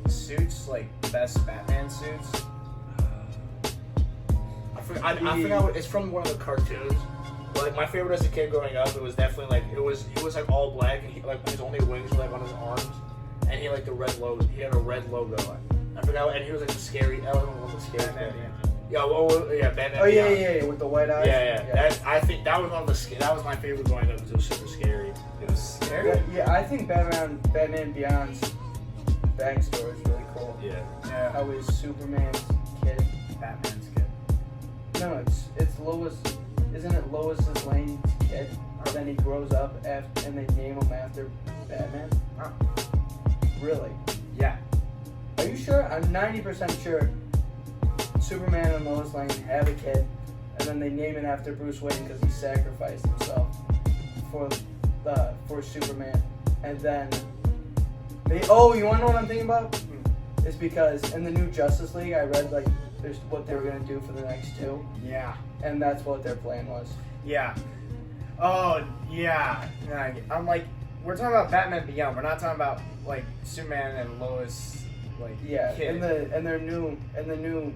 suits, like best Batman suits.
I forgot what it's from one of the cartoons. But like my favorite as a kid growing up, it was definitely like he was like all black and he like his only wings were like on his arms, and he had like the red logo. He had a red logo. I forgot, and he was like the scary. I don't know what the scary.
Batman.
Yeah, Batman.
Oh yeah, with the white eyes.
Yeah. I think that was one of that was my favorite growing up because it was super scary.
It was scary. Yeah, I think Batman Beyond's backstory is really cool.
Yeah.
How he's Superman's kid, Batman's kid. No, it's Lois. Isn't it Lois's Lane's kid? And then he grows up and they name him after Batman.
Huh.
Really?
Yeah.
Are you sure? I'm 90% sure. Superman and Lois Lane have a kid, and then they name it after Bruce Wayne because he sacrificed himself for Superman. And then you want to know what I'm thinking about? It's because in the new Justice League, I read like there's what they were gonna do for the next 2.
Yeah.
And that's what their plan was.
Yeah. Oh, yeah. I'm like, we're talking about Batman Beyond. We're not talking about like Superman and Lois. Like,
Yeah,
kid.
in the new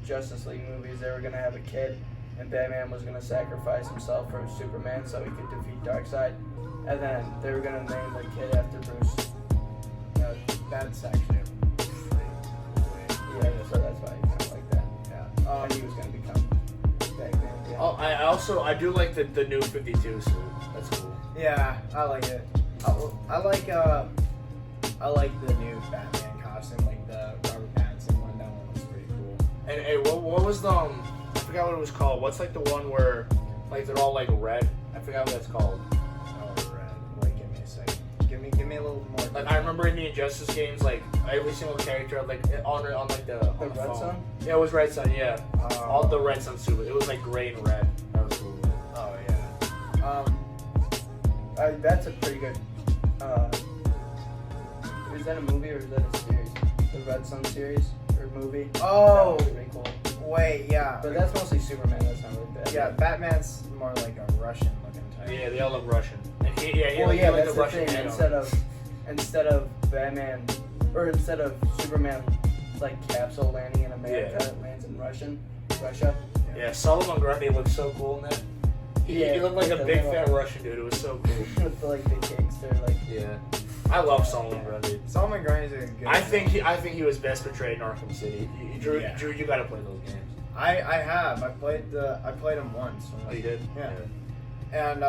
Justice League movies, they were gonna have a kid, and Batman was gonna sacrifice himself for Superman so he could defeat Darkseid, and then they were gonna name the kid after Bruce.
That's actually a pretty cool way.
Yeah, so that's why he kind of like that.
Yeah.
And he was gonna become Batman. Yeah.
I do like the new 52 suit. That's cool.
Yeah, I like it. I like the new Batman costume, like the Robert Pattinson one. That one was pretty cool.
And hey, what was the I forgot what it was called. What's like the one where like they're all like red? I forgot what that's called.
Oh, red. Wait, give me a second. Give me a little more.
Like I remember in the Injustice games, like every single character had like on like the
The Red
phone.
Sun?
Yeah, it was Red Sun. Yeah,
Oh.
all the Red Sun suit. It was like gray and red. That was cool.
Oh yeah.
That's a pretty good. Is that a movie or is that a series? The Red Sun series or movie?
Oh.
That was pretty cool.
Wait, yeah.
But that's mostly Superman. That's not really bad.
Yeah, Batman's more like a Russian looking type.
Yeah, they all look Russian. And he
Well,
like,
yeah,
like
that's
the
the
Russian
thing.
head on.
Instead of
Batman, or instead of Superman, like capsule landing in America, it lands in Russia.
Yeah, Solomon Grundy looked so cool in that. He looked like a big fat Russian dude. It was so cool.
With like the gangster, like.
Yeah, I love Solomon Grundy.
Solomon Grundy's a good.
I think he was best portrayed in Arkham City. Drew, you gotta play those games.
I have. I played them once.
Oh, you did?
Yeah. And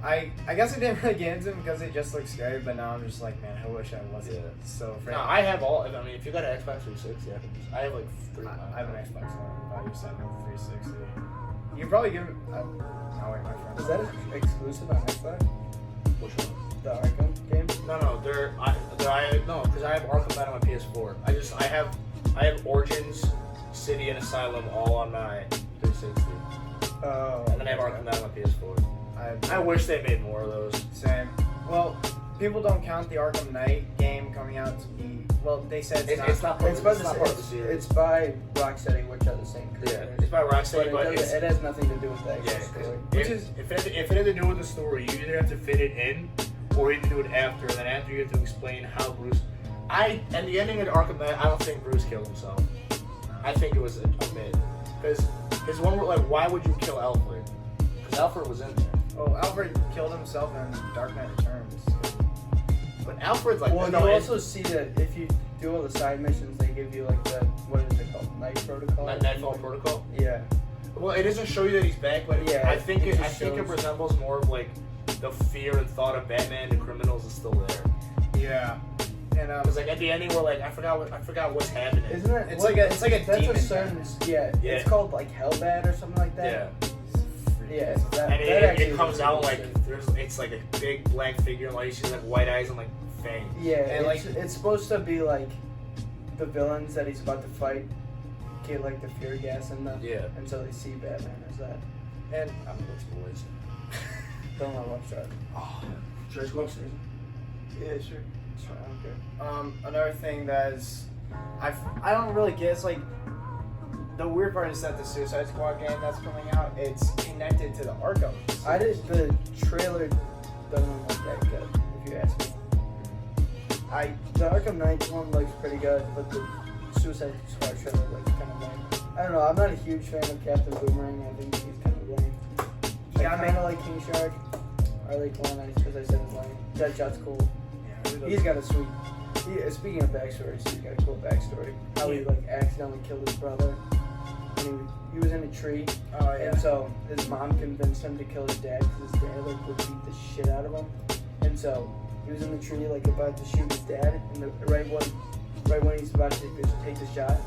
I guess I didn't really get into them because they just look scary. But now I'm just like, man, I wish I wasn't so afraid.
No, I have all. I mean, if you got an Xbox 360, I have like 3.
I have an Xbox One. I used to have a 360. You can probably give it. Oh wait, my friend.
Is that exclusive on Xbox?
Which one?
The Arkham game?
No, because I have Arkham Knight on my PS4. I have Origins, City, and Asylum all on my 360.
Oh.
And then I have Arkham Knight on my PS4. I wish they made more of those.
Same. Well, people don't count the Arkham Knight game coming out to be. Well, they said
It's not part of the series.
It's by Rocksteady, which are the same creators.
Yeah, it's by Rocksteady, but
it has nothing to do with the actual story.
If it had to do with the story, you either have to fit it in, or you have to do it after, and then after you have to explain how Bruce. And the ending of Arkham Knight, I don't think Bruce killed himself. I think it was a myth. Because his one word, like, why would you kill Alfred? Because Alfred was in there.
Oh, Alfred killed himself in Dark Knight Returns.
But Alfred's like,
well, you also see that if you do all the side missions, they give you like the, what is it called? Night Protocol?
Nightfall Protocol?
Yeah.
Well, it doesn't show you that he's back, but
yeah,
I think it
shows.
resembles more of like the fear and thought of Batman and the criminals is still there.
Yeah. And
because like at the ending, we're like, I forgot what's happening.
Isn't it?
It's like a
that's
demon.
A certain, yeah. It's called like Hellbat or something like that.
Yeah.
Yeah.
And it comes out like it's like a big black figure, like she's like white eyes and like fangs.
Yeah,
and
it's supposed to be like the villains that he's about to fight get like the fear gas in them.
Yeah.
And so they see Batman as that.
And I'm which boys.
Don't know what shot.
Oh, should I just go upstairs?
Yeah, sure. Sure, I don't care.
Another thing that is, I don't really get. It's like the weird part is that the Suicide Squad game that's coming out, it's connected to the Arkham.
The trailer doesn't look that good, if you ask me. The Arkham Knight one looks pretty good, but the Suicide Squad trailer looks kind of lame. I don't know. I'm not a huge fan of Captain Boomerang. I think he's kind of lame.
Yeah,
I kind of like King Shark. I like One Night because I said it's lame. Deadshot's cool.
Yeah,
He's got a sweet. Speaking of backstories, he's got a cool backstory. How he like accidentally killed his brother. And he was in a tree.
Oh yeah.
And so his mom convinced him to kill his dad because his dad like would beat the shit out of him. And so he was in the tree like about to shoot his dad, and right when he's about to take the shot,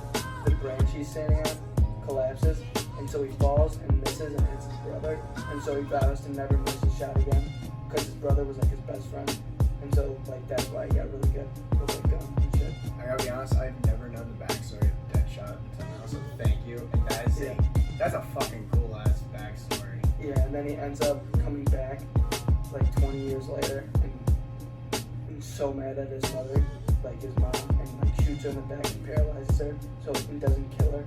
the branch he's standing on collapses, and so he falls and misses and hits his brother. And so he vows to never miss a shot again because his brother was like his best friend. And so like that's why he got really good with like guns and shit.
I gotta be honest, I've never known the backstory of Deadshot until now, so thank you. And that's a fucking cool ass backstory.
Yeah, and then he ends up coming back like 20 years later and so mad at his mother, like his mom, and like shoots her in the back and paralyzes her so he doesn't kill her,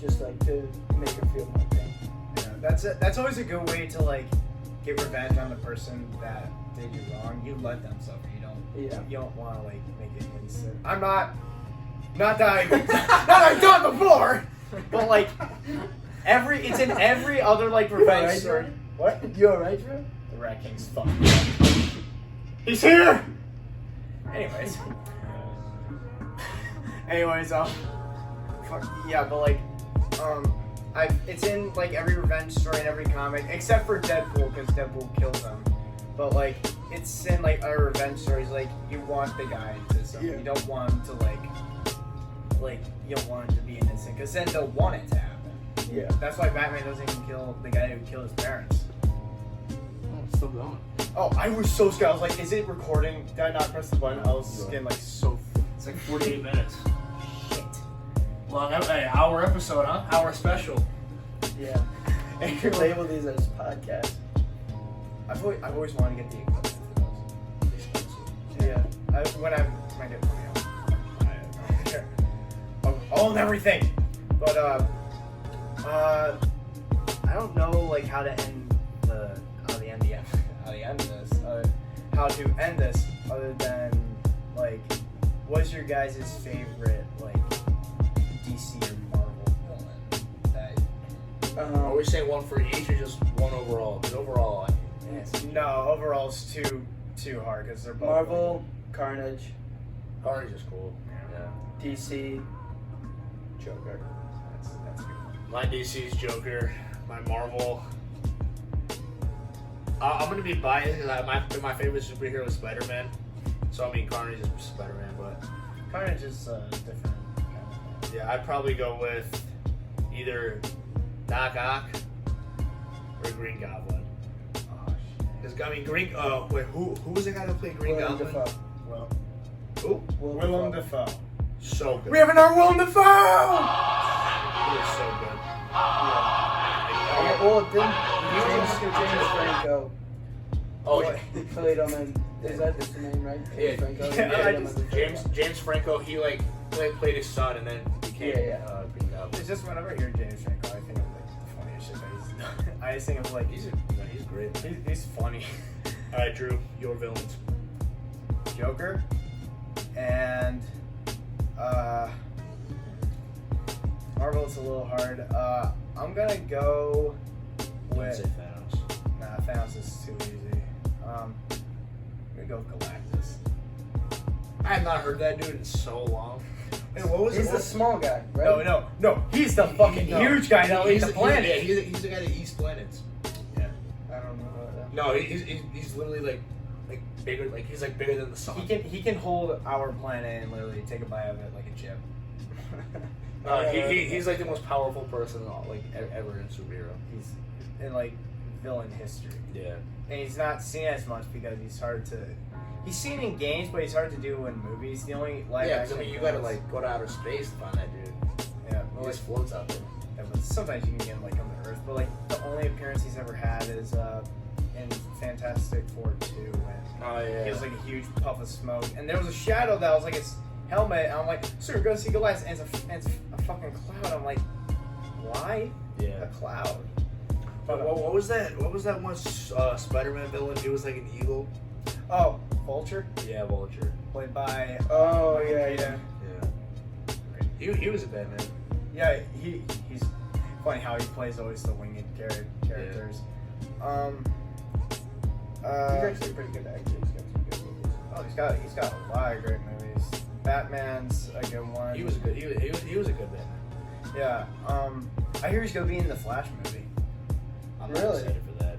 just like to make her feel more pain.
Yeah, that's always a good way to like get revenge on the person that did you wrong. You let them suffer. You don't want to like make it instant. I'm not that I've done before, but like it's in every other like revenge story. What?
You alright, Drew?
The Rat King's fucking. He's here. Anyways, fuck yeah, but like, it's in like every revenge story in every comic except for Deadpool because Deadpool kills him. But like, it's in like our revenge stories. Like, you want the guy to something. You don't want him to like you don't want him to be innocent because then they'll want it to happen.
Yeah.
That's why Batman doesn't even kill the guy who killed his parents.
Oh, it's still going.
Oh, I was so scared. I was like, is it recording? Did I not press the button? I was getting like so.
It's like 48 minutes.
Shit.
Long, hour episode, huh? Hour special.
Yeah. And you can label these as podcasts.
I've always wanted to get the equipment for those. Expensive. Yeah. When I get money, I don't care. I'll own everything. But I don't know like how to end this other than like, what's your guys' favorite like DC or Marvel villain?
Are we saying one for each or just one overall? Because overall,
No, overall it's too hard because they're both
Marvel, Carnage,
Carnage is cool. Yeah.
DC,
Joker. That's good.
My DC's Joker. My Marvel. I'm gonna be biased because my favorite superhero is Spider-Man. So I mean Carnage is Spider-Man, but
Carnage is different.
yeah, I'd probably go with either Doc Ock or Green Goblin.
Oh shit.
Because I mean Green. Wait, who was the guy that played Green
Willem
Goblin?
Dafoe.
Well,
Who?
Willem Dafoe.
So good.
We have another Willem Dafoe.
He was so good.
Yeah, well, then James Franco
Oh yeah.
played him in. Is that the name, right?
Yeah,
Franco.
yeah,
Played
I
him
just-
in the-
James Franco, he like played his son and then became
Yeah.
Green Goblin.
It's just whenever I hear James Franco, I think of like the funniest shit that he's done. I just think of like
He's great.
he's funny.
All right, Drew, your villains.
Joker and Marvel. It's a little hard. I'm gonna go with
Thanos.
nah. Thanos is too easy. I'm gonna go with Galactus.
I have not heard that dude in so long. And what was
He's
it?
the small guy, right?
No. He's the fucking huge guy that leads the planet.
He's the guy that eats planets.
I don't know about that.
No, he's literally like bigger. Like he's like bigger than the sun.
He can hold our planet and literally take a bite of it like a chip.
He's like the most powerful person ever in superhero.
He's in like villain history,
Yeah.
and he's not seen as much because he's hard to. He's seen in games, but he's hard to do in movies. The only live
Yeah, 'cause,
action.
I mean, you gotta like go to outer space to find that dude.
Yeah,
He
well,
just floats out there.
yeah, but sometimes you can get him like on the Earth. But like the only appearance he's ever had is in Fantastic Four 2 when
Oh yeah.
he was like a huge puff of smoke, and there was a shadow that was like his helmet. And I'm like, sir, go see Galactus, and it's a fucking cloud. I'm like, why a
Yeah.
cloud?
But what was that? What was that one Spider-Man villain? He was like an eagle.
Oh, Vulture,
Yeah, Vulture.
played by
Oh,
Michael
yeah,
Keaton.
Yeah. He was a bad man.
Yeah, he's funny how he plays always the winged characters.
He's actually a pretty good actor. He's got some good movies.
Oh, he's got a lot of great movies. Batman's a good one.
He was good. He was a good man.
Yeah. I hear he's gonna be in the Flash movie.
I'm
Really?
not excited for that.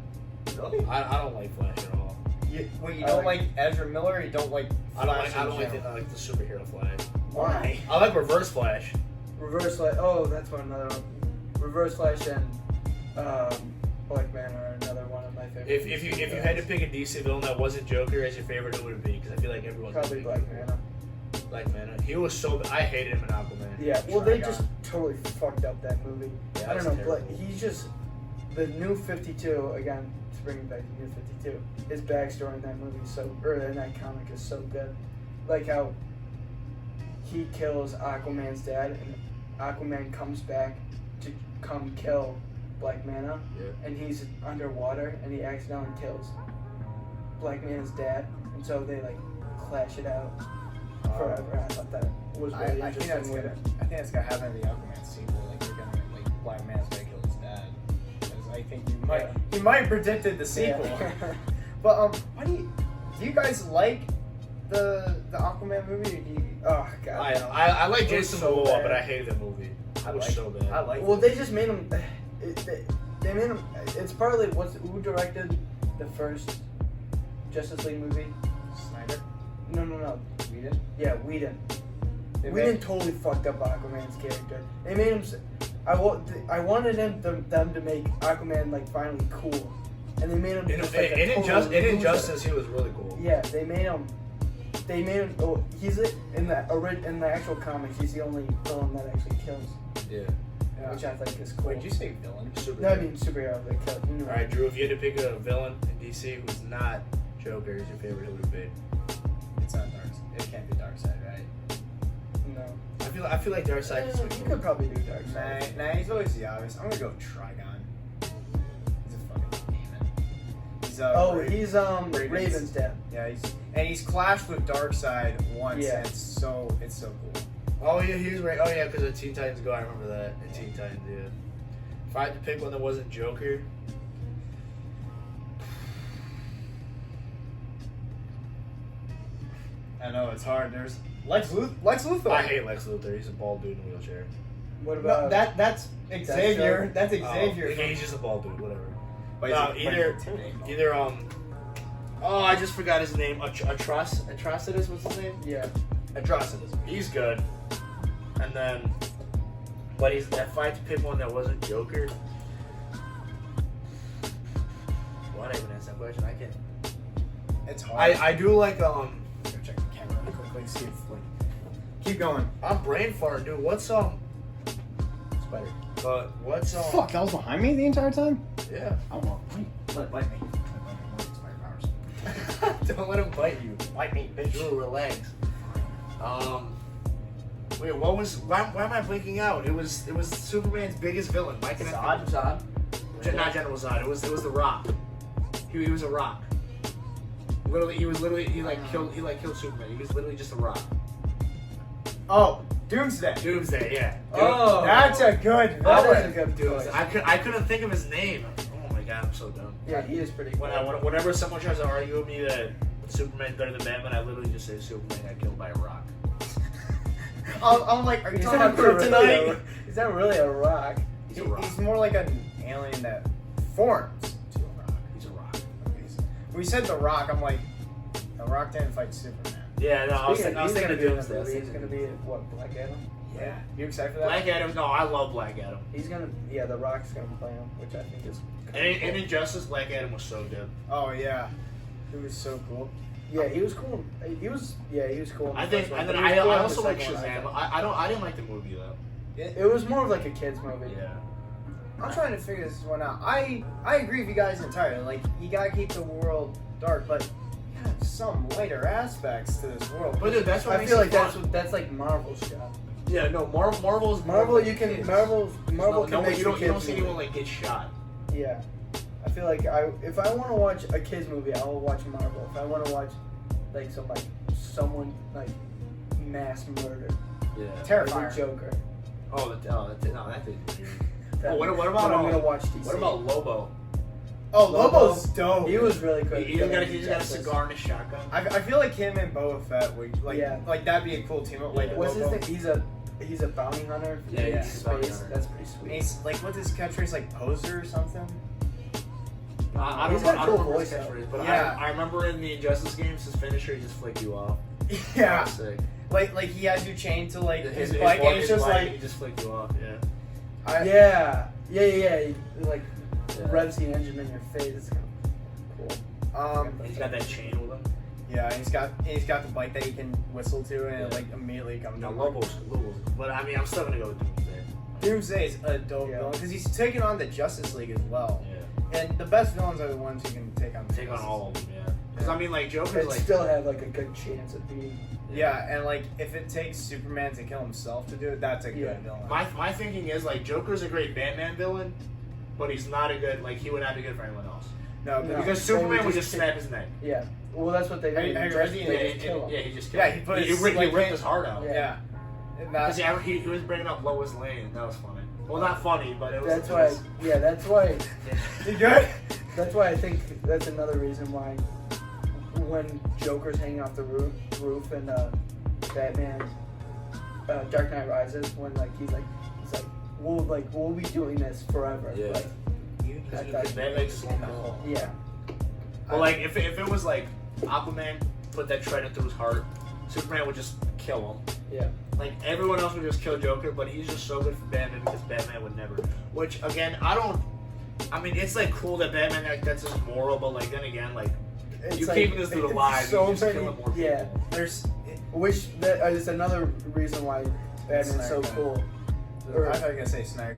Really?
I don't like Flash at all.
You
I
don't
like-
like Ezra Miller? You don't like Flash?
I don't
in
like
general?
the superhero Flash.
Why?
I like Reverse Flash.
Reverse Flash. Oh, that's another one. Reverse Flash and Black Man are another one of my favorites.
If you had to pick a DC villain that wasn't Joker as your favorite, who would it be? Because I feel like everyone's
Probably Black Manta.
Black Manta. He was so. I hated him in Aquaman.
Yeah, well, they
Trigon.
just totally fucked up that movie.
Yeah,
I don't
it
know,
was
but
terrible.
he's just the new 52 again. To bring it back to New 52, his backstory in that movie is in that comic is so good. Like how he kills Aquaman's dad, and Aquaman comes back to come kill Black Manta,
Yeah.
and he's underwater, and he accidentally kills Black Manta's dad, and so they like clash it out forever. I thought that was really
I think that's
interesting.
gonna. I think that's gonna happen in the Aquaman sequel. Like they're gonna like Black Man's gonna kill his dad. Because I think he might predicted the sequel.
Yeah.
But why do you guys like the Aquaman movie? Or do you, oh god.
I like
It was
Jason
so
Momoa,
bad.
but I hated that movie. It was so bad.
I like.
Well, they just made him. They made him. It's partly who directed the first Justice League movie.
Snyder.
No.
Whedon.
Yeah, Whedon.
They
Whedon
made-
totally fucked up Aquaman's character. They made him. I wanted them to make Aquaman like finally cool, and they made him.
In
just like a total loser.
Injustice, he was really cool.
Yeah, they made him. Oh, he's in the actual comics. He's the only villain that actually kills,
Yeah.
Yeah.
which I think is cool.
Wait, did you say villain?
Super.
No, I mean superhero that kills. You know.
All right, Drew. If you had to pick a villain in DC who's not Joker, who's your favorite? Who would it be?
It's not Dark. It can't be Darkseid, right?
No.
I feel like Darkseid is
You could probably do Darkseid.
Nah, he's always the obvious. I'm gonna go Trigon. He's a fucking demon. He's He's
he's Raven's dad.
Yeah, he's clashed with Darkseid once.
Yeah.
And it's so cool.
Oh yeah, he was right. Oh yeah, because the Teen Titans Go. I remember that. The Teen Titans, yeah. If I had to pick one that wasn't Joker,
I know it's hard. There's Lex Luthor.
I hate Lex Luthor. He's a bald dude in a wheelchair.
What
No,
about
that's Xavier. That's Xavier.
Oh, he's just a bald dude. Whatever.
But
No,
he's
either Oh, I just forgot his name. Atrocitus. What's his name?
Yeah.
Atrocitus. He's good. And then, but if I had to pick one that wasn't Joker, why did I even answer that question? I can't.
It's hard.
I do like
Go check the camera really quickly. See if keep going.
I'm brain fart, dude. What's
Spider.
But what's
Fuck, that was behind me the entire time?
Yeah.
I don't know.
Bite me.
Don't let him bite you.
Bite me, bitch.
Dude, relax. Wait, what was? Why am I blinking out? It was Superman's biggest villain. Why can
Zod.
Not General Zod. It was the Rock. He was a Rock. Literally, he killed Superman. He was literally just a Rock.
Oh, Doomsday.
Doomsday, yeah.
Oh,
That's a good
that
villain.
is a good
Doomsday.
choice.
I couldn't think of his name. Oh my god, I'm so dumb.
Yeah, he is pretty cool.
Whenever someone tries to argue with me that Superman's better than Batman, I literally just say Superman got killed by a rock.
I'm like, are you
He's
talking
not
about
really
kryptonite?
he's not really a rock.
He's a rock.
He's more like an alien that forms to a rock.
He's a rock.
We said the Rock. I'm like, the Rock didn't fight Superman.
Yeah, no, I was thinking of
be in a
Doomsday.
movie. He's gonna be what, Black Adam?
Yeah. You excited for that?
Black Adam. No, I love Black Adam.
He's gonna, the Rock's gonna play him, which I think is.
And Injustice, Black Adam was so good.
Oh yeah, it was so cool.
Yeah, he was cool. He was cool. in the
I think,
first one,
and then
but he was cool
I
in the
also like
second one, I
Shazam.
think.
I didn't like the movie though.
It was more of like a kids movie.
Yeah.
I'm trying to figure this one out. I agree with you guys entirely. Like, you gotta keep the world dark, but you gotta have some lighter aspects to this world.
But dude, that's what
I
makes
feel
it
like
fun.
that's like Marvel's job.
Yeah, no, Marvel's
Marvel,
like
you can
kids.
Marvel
No,
can make
you don't
kids
see
movie.
anyone like get shot.
Yeah, I feel like if I want to watch a kids movie, I will watch Marvel. If I want to watch like someone like mass murder,
Yeah.
Terrifier.
like the Joker.
That didn't weird.
That-
What
then
about
I'm gonna watch DC.
What about Lobo?
Oh,
Lobo?
Lobo's dope.
He was really good.
He just got a cigar and a shotgun.
I feel like him and Boba Fett would
Yeah.
like that'd be a cool team up. Like
Yeah.
What's his
Lobo.
name? He's a bounty hunter.
Yeah,
in
he's a bounty
space.
hunter.
That's pretty
And
sweet.
he's like, what's his catchphrase? Like poser or something?
I
He's
don't
got a
know
cool
remember his
voice,
catchphrase, but
Yeah.
I remember in the Injustice games, his finisher, he just flicked you off. That
Yeah.
was sick.
Like he has you chained to like his
his
bike, and
bike-
it's
his
just
bike,
like
he just flicked you off. Yeah.
Yeah. He, like
Yeah.
revs the engine in your face. It's kind of cool.
And he's got that chain with him.
Yeah, and he's got the bike that you can whistle to, and it
Yeah.
like immediately comes
No,
up.
Lobo's. But I mean, I'm still gonna go with Doomsday.
Doomsday's a dope
Yeah.
villain because he's taking on the Justice League as well.
Yeah.
And the best villains are the ones who can take on the
Take on
Justice
all of
League.
them. Yeah. Because I mean, like Joker's
It
like.
still have like a good chance of beating.
Yeah, and like if it takes Superman to kill himself to do it, that's a good
Yeah.
villain.
My thinking is like Joker's a great Batman villain, but he's not a good he would not be good for anyone else.
No,
No.
Because
They would
Superman would
just
just snap his neck.
Yeah. Well, that's what they
Have
do.
you read the-
They just kill him.
Yeah, he just
Yeah,
killed
he
him.
put
He
his,
ripped
like,
his heart out.
Yeah.
yeah. And
Because
that's,
he was bringing up Lois Lane. That was funny. Well, not funny, but it was.
That's why. Yeah, that's why.
you good?
That's why I think that's another reason why when Joker's hanging off the roof and Batman, Dark Knight Rises, when he's like we'll be doing this forever.
Yeah.
Like,
That makes it cool.
yeah.
But like, if it was like Aquaman put that trident through his heart, Superman would just kill him.
Yeah.
Like everyone else would just kill Joker, but he's just so good for Batman because Batman would never. Which again, I mean, it's like cool that Batman that's his moral, but like then again, like
It's
you
like-
keeping this dude
it's
alive,
so
you just
many-
killing more people.
yeah.
There's.
Which that is another reason why Batman's so
Sniper.
cool.
I thought you were gonna say Sniper.